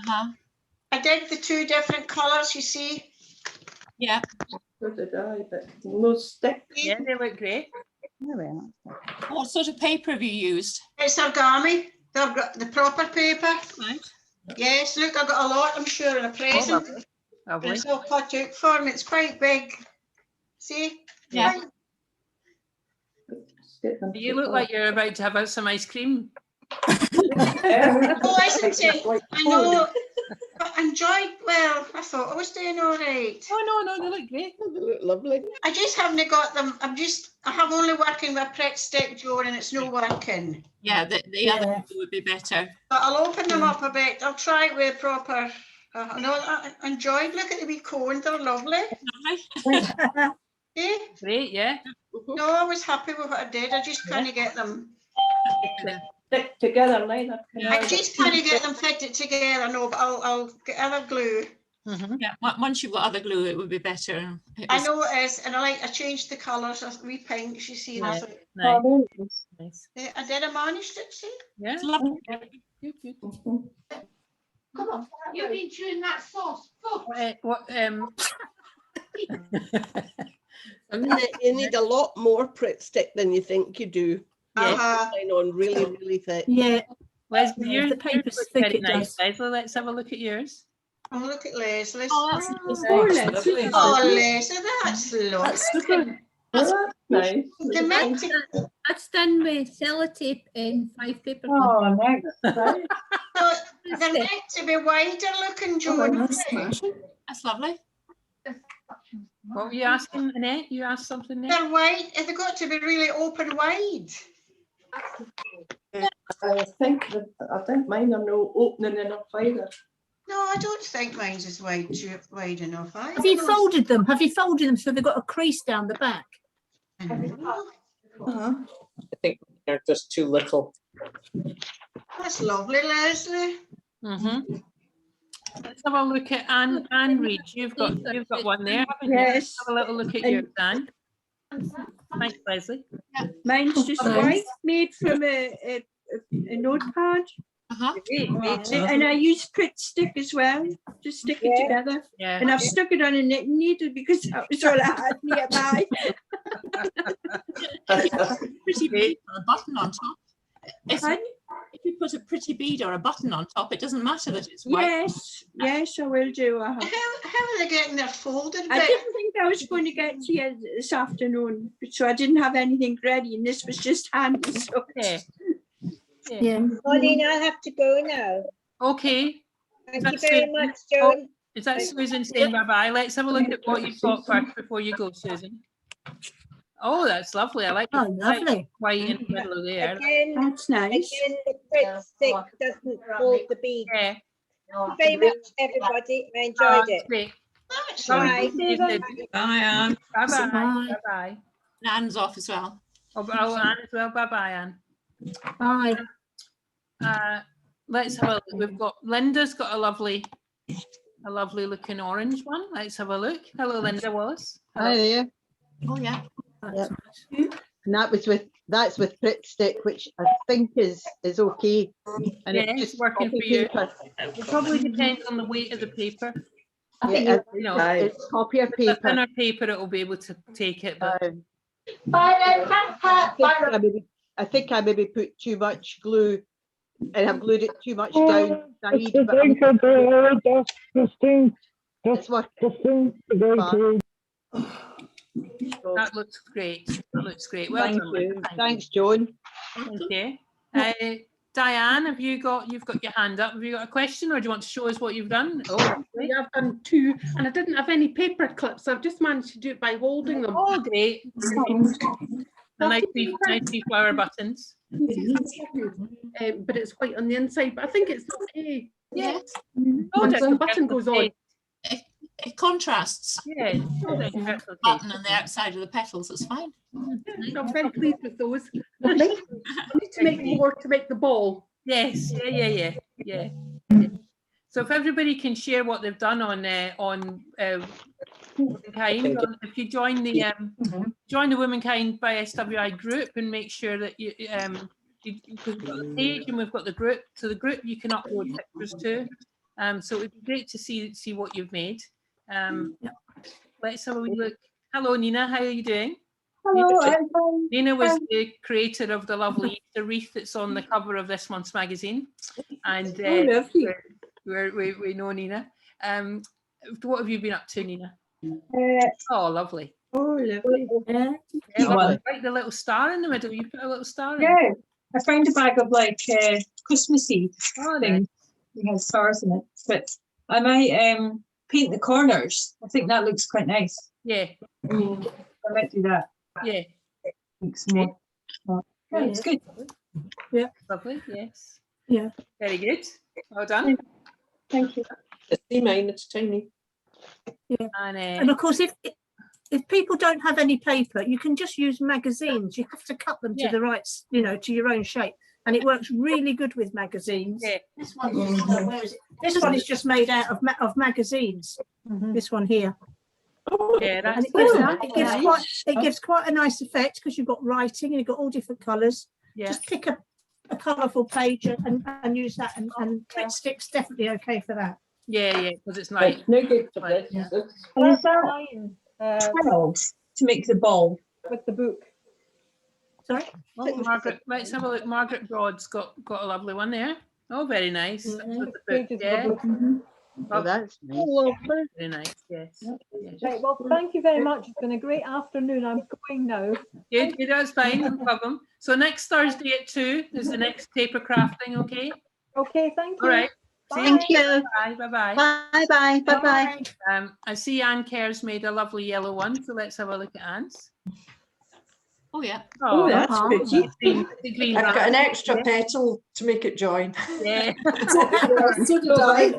I did the two different colours, you see. Yeah. So did I, but no stick. Yeah, they look great. There we are. What sort of paper have you used? It's origami. They've got the proper paper. Right. Yes, look, I've got a lot, I'm sure, in a present. Lovely. It's all cut out for me. It's quite big. See? Yeah. You look like you're about to have some ice cream. Oh, isn't it? I know. I enjoyed, well, I thought I was doing all right. Oh, no, they look great. They look lovely. I just haven't got them. I have only working with Pritt stick, Joan, and it's not working. Yeah, the other would be better. But I'll open them up a bit. I'll try it with proper. No, I enjoyed. Look at the wee cone. They're lovely. Yeah. Great, yeah. No, I was happy with what I did. I just can't get them. Stick together, neither. I just can't get them fitted together. No, but I'll get other glue. Yeah, once you've got other glue, it would be better. I know it is, and I changed the colours. Wee pinks, you see. Nice. That's Nice. I did. I managed it. See. Yeah. It's lovely. Come on, you've been chewing that sauce. You need a lot more Pritt stick than you think you do. Uh-huh. On really, really thick. Yeah. Leslie, Yeah, yours the paper's looks thick, very it nice. does. Leslie, let's have a look at yours. Oh, look at Leslie's. Oh, that's Leslie. Oh, Leslie, that's lovely. That's super. That's nice. They're meant to. That's done with sellotape and 5 paper. Oh, nice. So they're meant to be wider looking, Joan. That's lovely. What were you asking, Annette? You asked something there? They're wide. They've got to be really open wide. I think mine are no opening enough either. No, I don't think mine's is wide enough. Have you folded them? Have you folded them so they've got a crease down the back? I think they're just too little. That's lovely, Leslie. Let's have a look at Anne Reid. You've got one there, haven't you? Yes. Have a little look at yours, Anne. Thanks, Leslie. Mine's just white, made from a notepad. And I use Pritt stick as well to stick it together. Yeah. And I've stuck it on a knitting needle because that was all I had nearby. Pretty bead or a button on top. If you put a pretty bead or a button on top, it doesn't matter that it's white. Yes, I will do. How are they getting their folded bit? I didn't think I was going to get to you this afternoon, so I didn't have anything ready, and this was just handy. So. Yeah. Pauline, I have to go now. Okay. Thank you very much, Joan. Is that Susan saying bye-bye? Let's have a look at what you've got first before you go, Susan. Oh, that's lovely. I like it. Lovely. White in the middle of there. Again, that's nice. Again, the Pritt stick doesn't hold the bead. Yeah. Thank you very much, everybody. I enjoyed it. Great. Bye. Bye, Anne. Bye-bye. Bye. Bye-bye. Anne's off as well. Oh, Anne as well. Bye-bye, Anne. Bye. Let's have a look. We've got Linda's got a lovely looking orange one. Let's have a look. Hello, Linda Wallace. Hello. Hi there. Oh yeah. Yep. And that's with Pritt stick, which I think is okay. And yeah, it's just working for you. It probably depends on the weight of the paper. Yeah, you know, it's copier paper. Thinner paper, it will be able to take it. But I think I maybe put too much glue and I've glued it too much down. It's working. That looks great. That looks great. Well Thank done. you. Thanks, Joan. Okay. Diane, you've got your hand up. Have you got a question, or do you want to show us what you've done? Oh, yeah, I've done 2, and I didn't have any paper clips. I've just managed to do it by holding them. Oh, great. The nice wee flower buttons. But it's white on the inside. But I think it's okay. Yes. Once the button goes on. It contrasts. Yeah. The button and the outside of the petals. It's fine. I'm very pleased with those. I need to make more to make the ball. Yes. Yeah. So if everybody can share what they've done on Womankind, if you join the Womankind by SWI group and make sure that we've got the page and we've got the group. So the group you can upload pictures to. So it'd be great to see what you've made. Let's have a wee look. Hello, Nina. How are you doing? Hello. Nina was the creator of the lovely Easter wreath that's on the cover of this month's magazine, and we know Nina. What have you been up to, Nina? Oh, lovely. Oh, lovely. Like the little star in the middle. You put a little star in. Yeah, I found a bag of like Christmassy Oh, things. It has stars in it, but I might paint the corners. I think that looks quite nice. Yeah. I might do that. Yeah. Looks more. Yeah, it's good. Yeah. Lovely. Yes. Yeah. Very good. Well done. Thank you. See mine, it's tiny. Yeah. And of course, if people don't have any paper, you can just use magazines. You have to cut them to the right, to your own shape. And it works really good with magazines. Yeah. This one, where is it? This one is just made out of magazines. This one here. Yeah, that's and it gives quite a nice effect because you've got writing and you've got all different colours. Yeah. Just pick a colourful page and use that, and print stick's definitely okay for that. Yeah, because it's nice. No good for this. Yeah. And is that 12 to make the ball. with the book? Sorry? Oh, Margaret, let's have a look. Margaret Broad's got a lovely one there. Oh, very nice. That's with the book, yeah. Oh, that's nice. Very nice, yes. Right, well, thank you very much. It's been a great afternoon. I'm going now. Good, that's fine, no problem. So next Thursday at 2 is the next paper crafting, okay? Okay, thank you. All right. Thank you. Bye, bye-bye. Bye-bye. Bye-bye. I see Anne Kerr's made a lovely yellow one, so let's have a look at Anne's. Oh, yeah. Oh, that's pretty. The green I've got wrap. an extra petal to make it join. Yeah. So did I.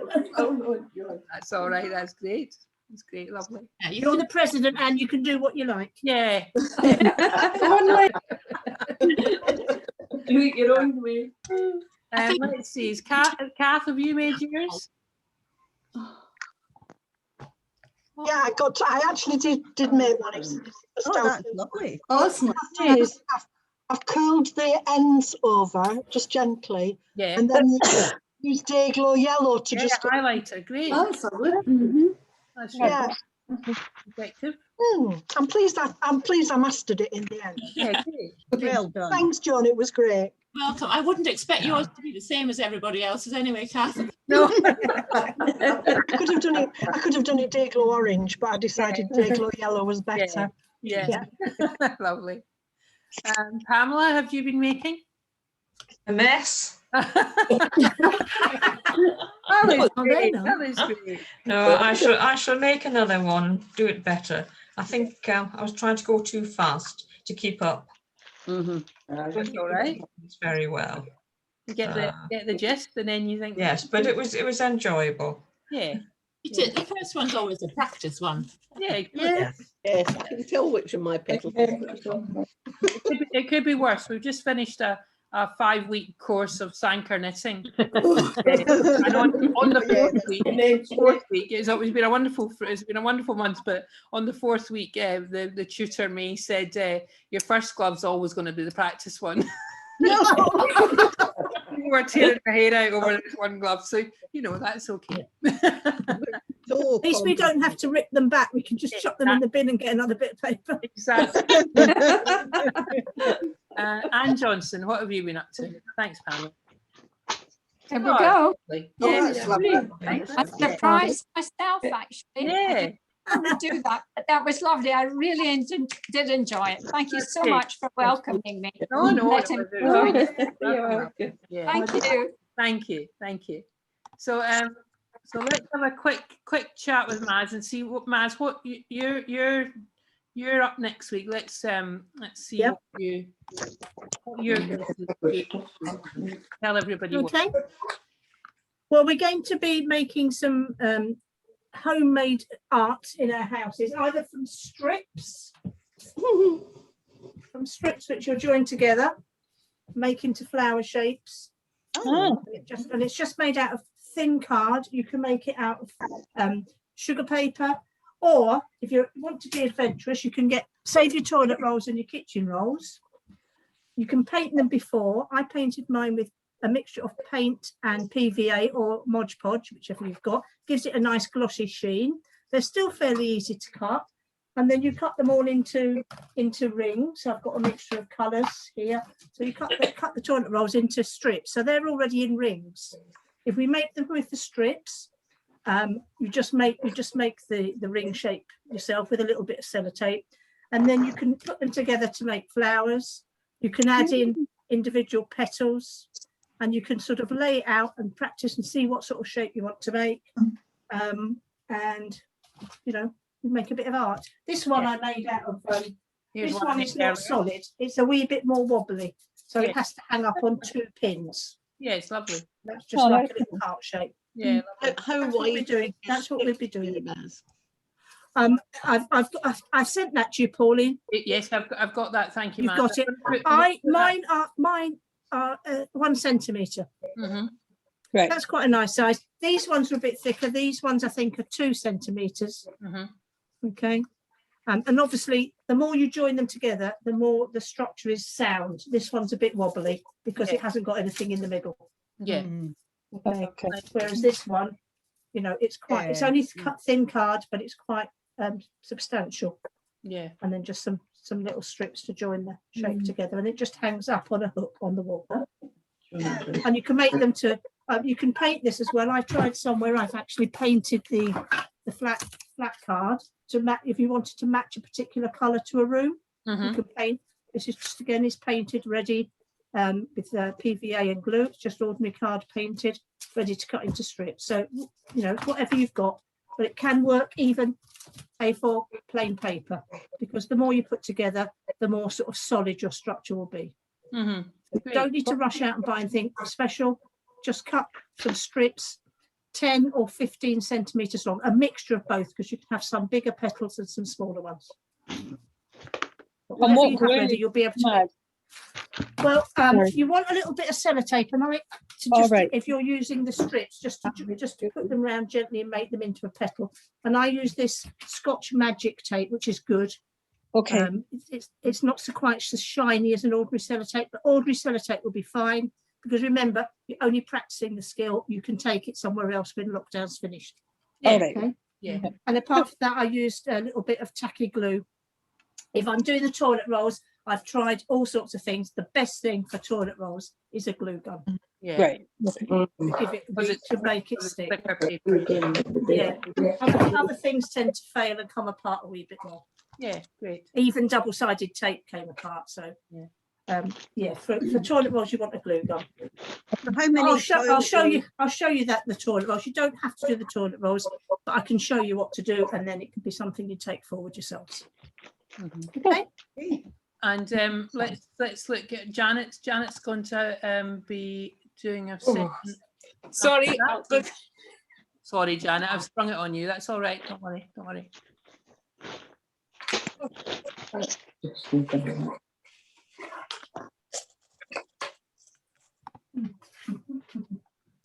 That's all right. That's great. That's great. Lovely. Yeah, you're the president and you can do what you like. Yeah. Do it your own way. Let's see. Kath, have you made yours? Yeah, I actually did make one. It's that's lovely. Awesome. I've curled the ends over just gently. Yeah. And then use day glow yellow to just highlighter. Great. Oh, that's lovely. That's yeah. effective. I'm pleased I mastered it in the end. Yeah, great. Well done. Thanks, John. It was great. Welcome. I wouldn't expect yours to be the same as everybody else's anyway, Kath. No. I could have done it day glow orange, but I decided day glow yellow was better. Yeah. Lovely. Pamela, have you been making? A mess. That is great. No, I shall make another one, do it better. I think I was trying to go too fast to keep up. That's all right. It's very well. You get the gist, and then you think. Yes, but it was enjoyable. Yeah. The first one's always a practice one. Yeah. Yes, I can tell which of my petals. It could be worse. We've just finished a 5-week course of Sanker knitting. And on the fourth week, it's been a wonderful month. But on the fourth week, the tutor May said your first glove's always going to be the practice one. We're tearing our hair out over this one glove, so that's okay. At least we don't have to rip them back. We can just chuck them in the bin and get another bit of paper. Exactly. Anne Johnson, what have you been up to? Thanks, Pamela. There we go. Yeah, I'm surprised myself, actually. Yeah. I would do that, but that was lovely. I really did enjoy it. Thank you so much for welcoming me. No, Thank you. Thank you. So let's have a quick chat with Maz and see what you're up next week. Let's see what you're going to tell everybody. Okay. Well, we're going to be making some homemade art in our houses, either from strips, which you'll join together, make into flower shapes. And it's just made out of thin card. You can make it out of sugar paper, or if you want to be adventurous, you can save your toilet rolls and your kitchen rolls. You can paint them before. I painted mine with a mixture of paint and PVA or Mod Podge, whichever you've got. Gives it a nice glossy sheen. They're still fairly easy to cut, and then you cut them all into rings. So I've got a mixture of colours here. So you cut the toilet rolls into strips, so they're already in rings. If we make them with the strips, you just make the ring shape yourself with a little bit of sellotape, and then you can put them together to make flowers. You can add in individual petals, and you can sort of lay it out and practice and see what sort of shape you want to make. and you know, you make a bit of art. This one I made out of. This one is not solid. It's a wee bit more wobbly, so it has to hang up on 2 pins. Yeah, it's lovely. That's just like a little heart shape. Yeah. How That's what we're wide? doing. That's what we'll be doing. I've sent that to you, Pauline. Yes, I've got that. Thank you. You've got it. Mine are 1 centimetre. Right. That's quite a nice size. These ones are a bit thicker. These ones I think are 2 centimetres. Okay. And obviously, the more you join them together, the more the structure is sound. This one's a bit wobbly because it hasn't got anything in the middle. Yeah. Okay. Whereas this one, you know, it's quite. It's only cut thin card, but it's quite substantial. Yeah. And then just some little strips to join the shape together, and it just hangs up on a hook on the wall. And you can make them to. You can paint this as well. I tried somewhere. I've actually painted the flat card to match. If you wanted to match a particular colour to a room, you can paint. This is just again is painted ready with PVA and glue. It's just ordinary card painted, ready to cut into strips. So you know, whatever you've got, but it can work even A4 plain paper, because the more you put together, the more sort of solid your structure will be. You don't need to rush out and buy anything special. Just cut some strips 10 or 15 centimetres long, a mixture of both, because you can have some bigger petals and some smaller ones. Whatever you have ready, you'll be able to. Well, you want a little bit of sellotape, and if you're using the strips, just to put them around gently and make them into a petal. And I use this Scotch Magic tape, which is good. Okay. It's not quite so shiny as an ordinary sellotape, but ordinary sellotape will be fine, because remember, you're only practicing the skill. You can take it somewhere else when lockdown's finished. All right. Okay? Yeah. And apart from that, I used a little bit of tacky glue. If I'm doing the toilet rolls, I've tried all sorts of things. The best thing for toilet rolls is a glue gun. Yeah. Right. To make it stick. Yeah. Other things tend to fail and come apart a wee bit more. Yeah, great. Even double-sided tape came apart. So for toilet rolls, you want a glue gun. How many? I'll show you that the toilet rolls. You don't have to do the toilet rolls, but I can show you what to do, and then it can be something you take forward yourselves. Okay. And let's look at Janet. Janet's going to be doing a session. Sorry. Sorry, Janet, I've sprung it on you. That's all right. Don't worry. Don't worry.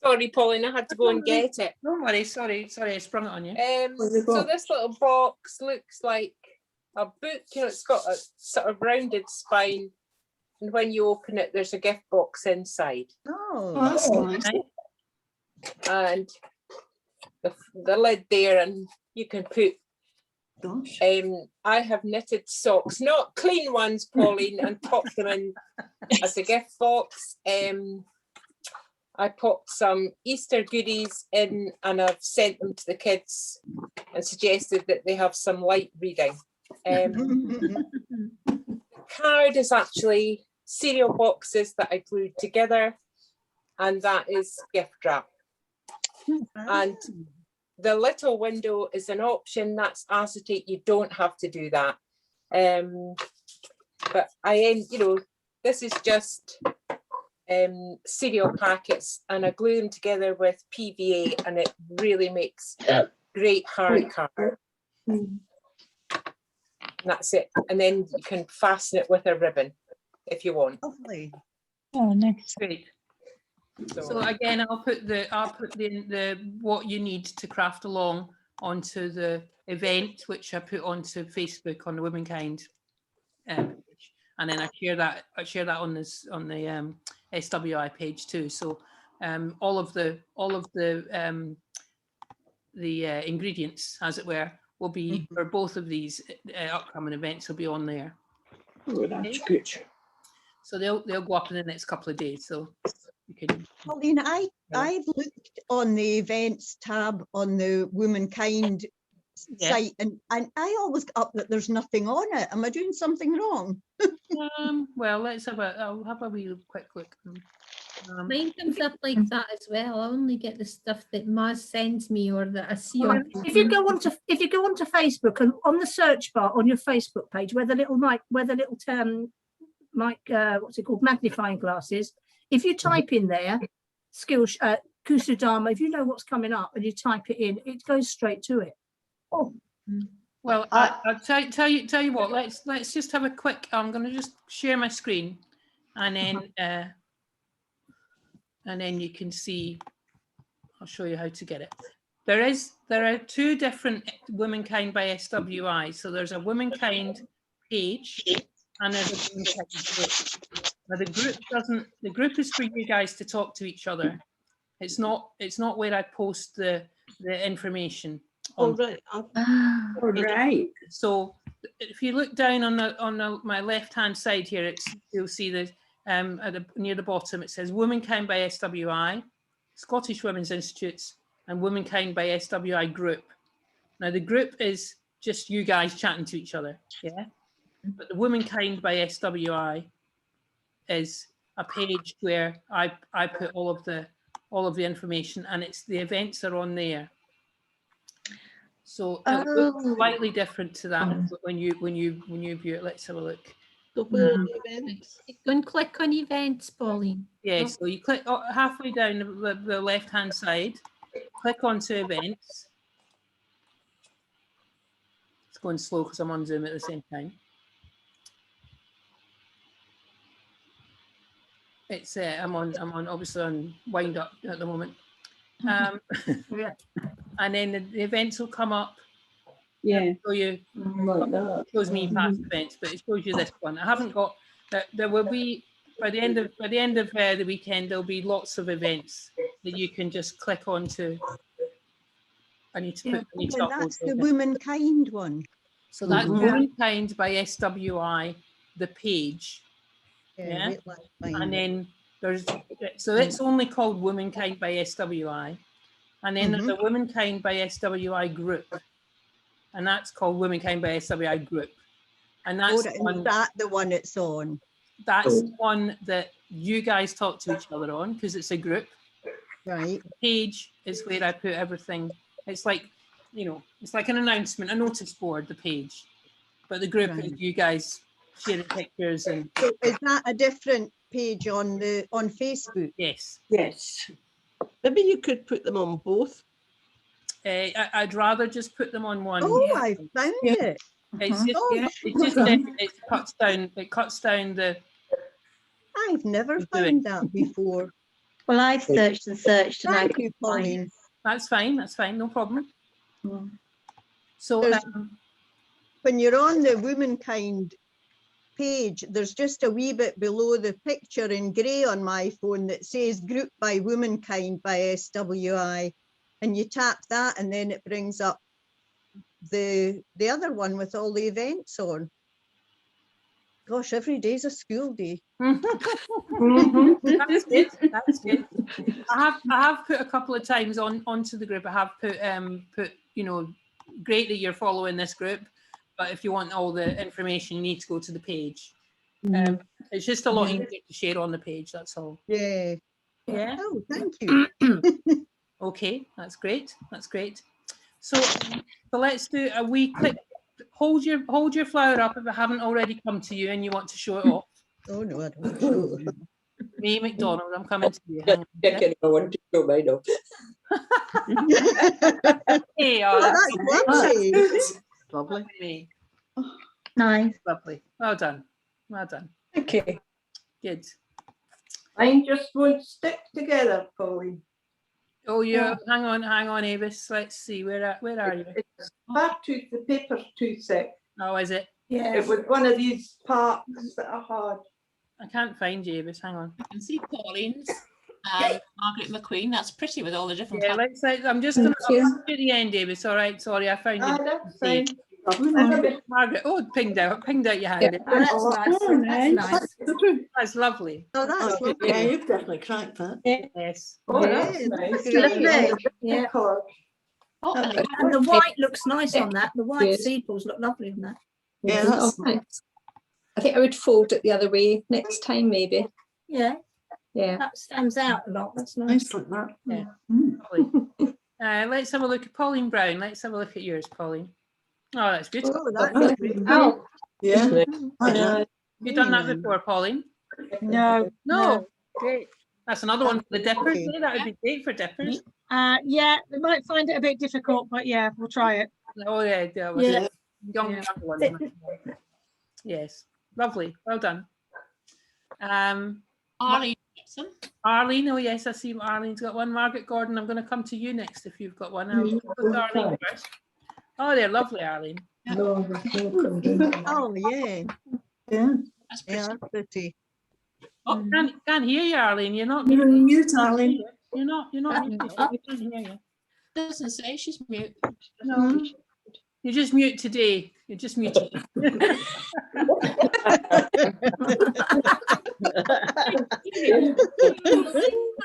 Sorry, Pauline, I had to go and get it. Don't worry. Sorry, I sprung it on you. So this little box looks like a book. You know, it's got a sort of rounded spine, and when you open it, there's a gift box inside. Oh, that's nice. And the lid there, and you can put. I have knitted socks, not clean ones, Pauline, and popped them in as a gift box. I popped some Easter goodies in, and I've sent them to the kids and suggested that they have some light reading. The card is actually cereal boxes that I glued together, and that is gift wrap. And the little window is an option. That's acetate. You don't have to do that. But this is just cereal packets, and I glue them together with PVA, and it really makes great hard card. And that's it. And then you can fasten it with a ribbon if you want. Lovely. Oh, nice. Great. So again, I'll put the what you need to craft along onto the event, which I put onto Facebook on the Womankind page, and then I share that on the SWI page too. So all of the ingredients, as it were, will be for both of these upcoming events will be on there. Oh, that's good. So they'll go up in the next couple of days. So you can. Pauline, I've looked on the events tab on the Womankind site, and I always get up that there's nothing on it. Am I doing something wrong? Well, I'll have a wee quick look. Mine comes up like that as well. I only get the stuff that Maz sends me or that I see on. If you go onto Facebook and on the search bar on your Facebook page, where the little what's it called, magnifying glasses, if you type in there skills Kusudame, if you know what's coming up and you type it in, it goes straight to it. Oh. Well, I'll tell you what. Let's just have a quick. I'm going to just share my screen, and then you can see. I'll show you how to get it. There are two different Womankind by SWI. So there's a Womankind page, and there's a Womankind group. Now the group is for you guys to talk to each other. It's not where I post the information. Oh right. Right. So if you look down on my left hand side here, you'll see that near the bottom it says Womankind by SWI, Scottish Women's Institutes, and Womankind by SWI group. Now the group is just you guys chatting to each other, yeah. But the Womankind by SWI is a page where I put all of the information, and it's the events are on there. So it looks slightly different to that when you view it. Let's have a look. Go and click on events, Pauline. Yeah, so you click halfway down the left-hand side, click onto events. It's going slow because I'm on Zoom at the same time. It's I'm on obviously on wind up at the moment. And then the events will come up. Yeah. Show you. It shows me past events, but it shows you this one. I haven't got. There will be by the end of the weekend. There'll be lots of events that you can just click onto. I need to put. That's the Womankind one. So that's Womankind by SWI, the page. Yeah. And then there's it's only called Womankind by SWI. And then there's a Womankind by SWI group. And that's called Womankind by SWI group. And that's the one it's on. That's the one that you guys talk to each other on because it's a group. Right. The page is where I put everything. It's like, it's like an announcement, a notice board, the page. But the group is you guys sharing pictures and. So is that a different page on Facebook? Yes. Yes. Maybe you could put them on both. I'd rather just put them on one. Oh, I found it. It's just, it cuts down the. I've never found that before. Well, I've searched and searched, and Thank you, Pauline. That's fine. That's fine. No problem. So when you're on the Womankind page, there's just a wee bit below the picture in grey on my phone that says Group by Womankind by SWI, and you tap that and then it brings up the other one with all the events on. Gosh, every day's a school day. That's good. That's good. I have put a couple of times onto the group. I have put great that you're following this group, but if you want all the information, you need to go to the page. It's just a lot easier to share on the page. That's all. Yeah. Yeah. Oh, thank you. Okay, that's great. That's great. So let's do a wee quick. Hold your flower up if it haven't already come to you and you want to show it off. Oh no, I don't. Me, McDonald, I'm coming to you. I want to show mine off. Hey, that's lovely. Lovely. Nice. Lovely. Well done. Well done. Okay. Good. Mine just won't stick together, Pauline. Oh, yeah. Hang on, Avis. Let's see. Where are you? It's back tooth. The paper's too thick. Oh, is it? Yeah. It was one of these parts that are hard. I can't find you, Avis. Hang on. I can see Pauline's and Margaret McQueen. That's pretty with all the different colours. I'm just going to do the end, Avis. All right. Sorry, I found you. That's fine. Margaret, pinged out your hand. That's lovely. Oh, that's lovely. Yeah, you've definitely cracked that. Yes. Oh, that's nice. Yeah. And the white looks nice on that. The white sepals look lovely on that. Yeah, that's nice. I think I would fold it the other way next time, maybe. Yeah. Yeah. That stands out a lot. That's nice. Like that. Yeah. Lovely. Let's have a look at Pauline Brown. Let's have a look at yours, Pauline. Oh, that's good. Oh, that's great. Oh, Yeah. you've done that before, Pauline? No. No. Great. That's another one for the dippers. Eh? That would be great for dippers. Yeah, we might find it a bit difficult, but yeah, we'll try it. Oh yeah, that was Yeah. young one. Yes, lovely. Well done. Arlene. Arlene, oh yes, I see Arlene's got one. Margaret Gordon, I'm going to come to you next if you've got one. I'll go to Arlene first. Oh, they're lovely, Arlene. Oh, yeah. Yeah. That's pretty. Oh, can't hear you, Arlene. You're not You're on mute, Arlene. You're not muted. We can't hear you. Doesn't say she's mute. No. You're just mute today. You're just muted.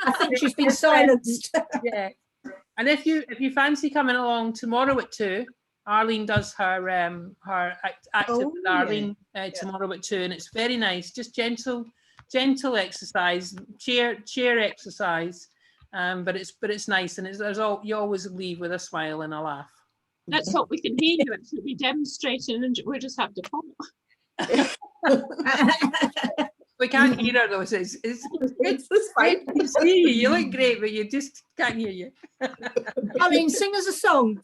I think she's been silenced. Yeah. And if you fancy coming along tomorrow at 2, Arlene does her active with Arlene tomorrow at 2, and it's very nice. Just gentle exercise, chair exercise, but it's nice, and you always leave with a smile and a laugh. Let's hope we can hear you. Actually, be demonstrating, and we just have to talk. We can't hear her though. It's great to see you. You look great, but you just can't hear you. I mean, sing us a song.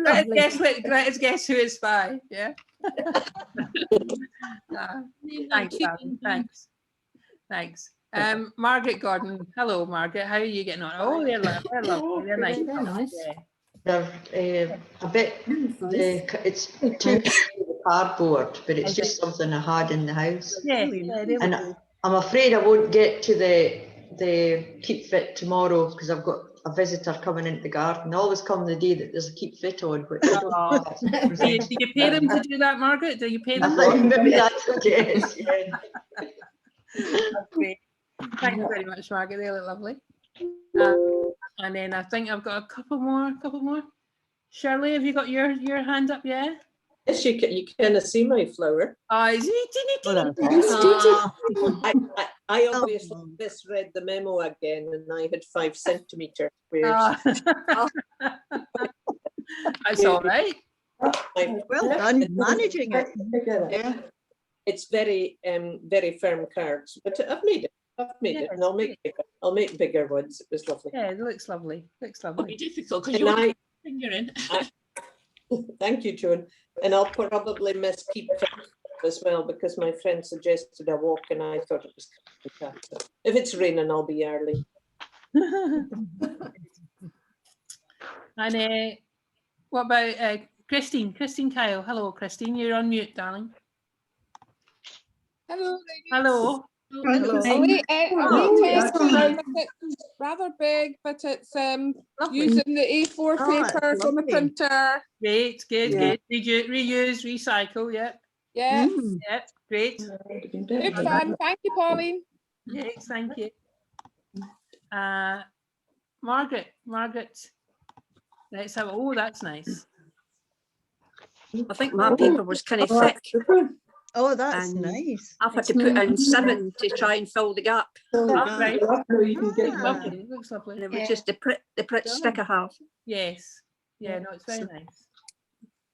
Let's guess who it's by. Yeah. Thanks, Alan. Thanks. Margaret Gordon. Hello, Margaret. How are you getting on? Oh, they're lovely. They're nice. They're nice. Yeah. They're a bit. It's too cardboard, but it's just something I had in the house. Yeah. And I'm afraid I won't get to the Keep Fit tomorrow because I've got a visitor coming into the garden. I always come the day that there's a Keep Fit on. Which Do you pay them to do that, Margaret? Do you pay them? I think maybe that's what it is. Yeah. That's great. Thank you very much, Margaret. They look lovely. And then I think I've got a couple more. Shirley, have you got your hand up? Yeah. Yes, you can see my flower. Oh, I obviously misread the memo again, and I had 5 centimetre squares. That's all right. Well done managing it. Yeah. It's very firm cards, but I've made it. And I'll make bigger ones. It was lovely. Yeah, it looks lovely. It'll be difficult because you're finger in. Thank you, Joan. And I'll probably miss Keep Fit as well because my friend suggested a walk, and I thought it was fantastic. If it's raining, I'll be early. And what about Christine? Christine Kyle. Hello, Christine. You're on mute, darling. Hello, ladies. Hello. It's rather big, but it's using the A4 paper from the printer. Great, good. Reuse, recycle, yep. Yes. Yep, great. Good fun. Thank you, Pauline. Yes, thank you. Margaret. Let's have, oh, that's nice. I think my paper was kind of thick. Oh, that's nice. I've had to put in 7 to try and fill the gap. Right. Lovely. It looks lovely. And it was just the Pritt stick I have. Yes. Yeah, no, it's very nice.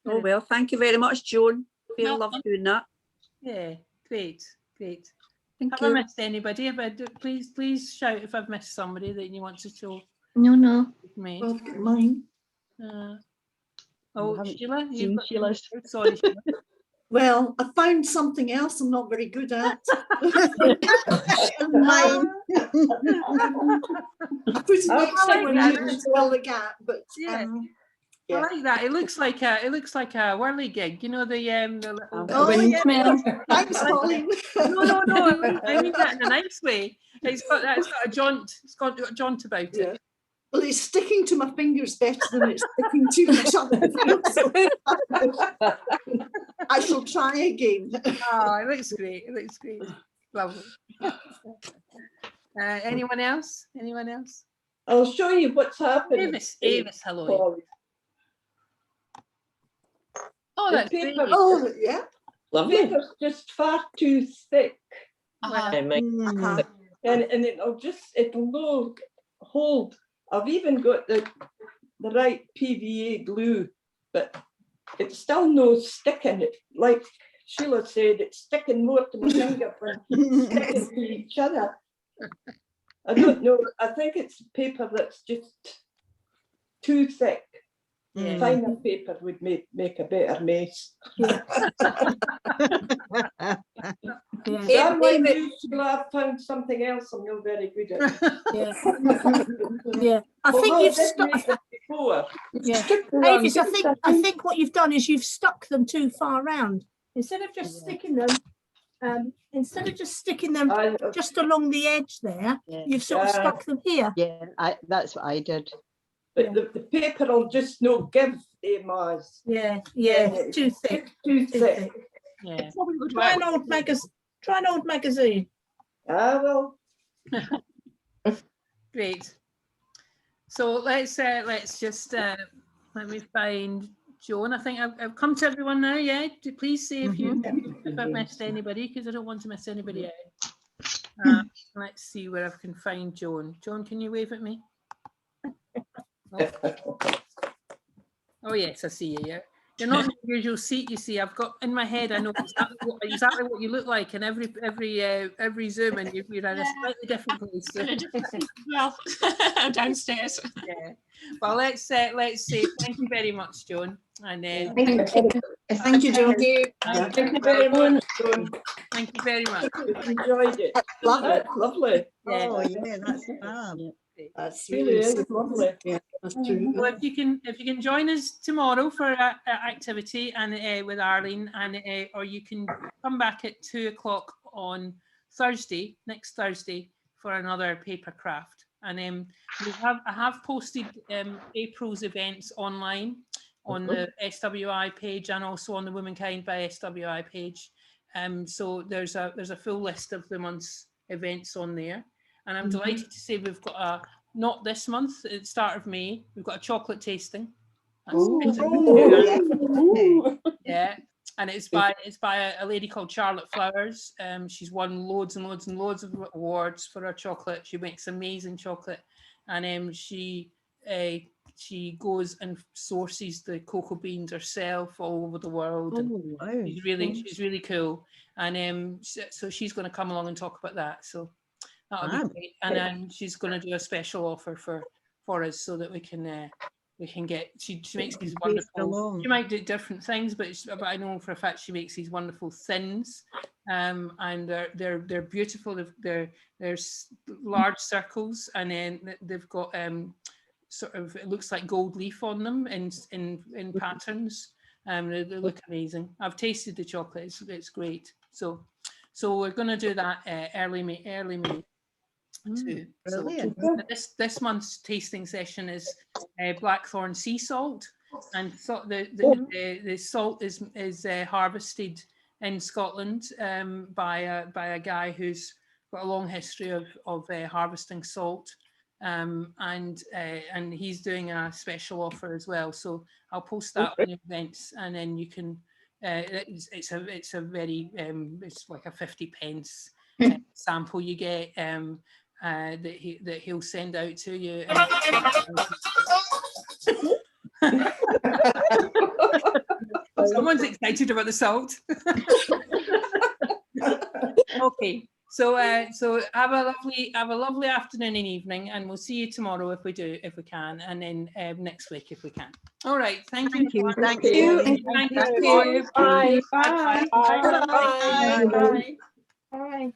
Oh well, thank you very much, Joan. We love doing that. Yeah, great. Thank Have you. I missed anybody? Please shout if I've missed somebody that you want to show. No. Me. Well, I've got mine. Sheila? Sheila's. Sorry, Sheila. Well, I found something else I'm not very good at. Mine. I put it next to when you can fill the gap, but I like that. It looks like a whirly gig. You know the little windmill. Thanks, Pauline. No. I mean that in a nice way. It's got a jaunt. It's got a jaunt about it. Yeah. Well, it's sticking to my fingers better than it's sticking to each other. I shall try again. Oh, it looks great. Lovely. Anyone else? I'll show you what's happening. Avis, hello. Oh, that's great. Oh, yeah. Lovely. paper's just far too thick. It might- And it'll no hold. I've even got the right PVA glue, but it's still no sticking. It, like Sheila said, it's sticking more to my finger than sticking to each other. I don't know. I think it's paper that's just too thick. Finer paper would make a better mess. Darling, you should have found something else I'm not very good at. Yeah, I think you've stuck. Before. Yeah, around, Avis, I think what you've done is you've stuck them too far round instead of just sticking them. Instead of just sticking them just along the edge there, you've sort of stuck them here. Yeah, that's what I did. But the paper will just not give a mass. Yeah, too thick. Too thick. Yeah. Try an old magazine. Try an old magazine. Ah, well. Great. So let's just let me find Joan. I think I've come to everyone now. Yeah, please say if I've missed anybody, because I don't want to miss anybody out. Let's see where I can find Joan. Joan, can you wave at me? Oh yes, I see you. Yeah, you're not in your usual seat. You see, I've got in my head. I know exactly what you look like in every Zoom, and you're in a slightly different place. So. Well, downstairs. Yeah. Well, let's say thank you very much, Joan. And then Thank you, Joan. Thank you very much, Joan. Thank you very much. Enjoyed it. That's lovely. Yeah. Oh yeah, that's fab. That's really is lovely. Yeah, that's true. Well, if you can join us tomorrow for an activity and with Arlene, and or you can come back at 2 o'clock on Thursday, next Thursday, for another paper craft. And I have posted April's events online on the SWI page and also on the Womankind by SWI page. So there's a full list of the month's events on there. And I'm delighted to say we've got not this month, at the start of May, we've got a chocolate tasting. Yeah, and it's by a lady called Charlotte Flowers. She's won loads and loads and loads of awards for her chocolate. She makes amazing chocolate, and she goes and sources the cocoa beans herself all over the world. Wow. She's really cool, and so she's going to come along and talk about that. So that'll be great. And then she's going to do a special offer for us so that we can get. She makes these wonderful. She might do different things, but I know for a fact she makes these wonderful thins, and they're beautiful. They're large circles, and then they've got sort of, it looks like gold leaf on them in patterns. They look amazing. I've tasted the chocolate. It's great. So we're going to do that early May. Too. So this month's tasting session is blackthorn sea salt, and so the salt is harvested in Scotland by a guy who's got a long history of harvesting salt, and he's doing a special offer as well. So I'll post that on the events, and then you can. It's a very it's like a 50p sample you get. That he'll send out to you. Someone's excited about the salt. Okay, so have a lovely afternoon and evening, and we'll see you tomorrow if we can, and then next week if we can. All right, thank you. Thank you. Thank you. Bye. Bye. Bye. Bye. Bye.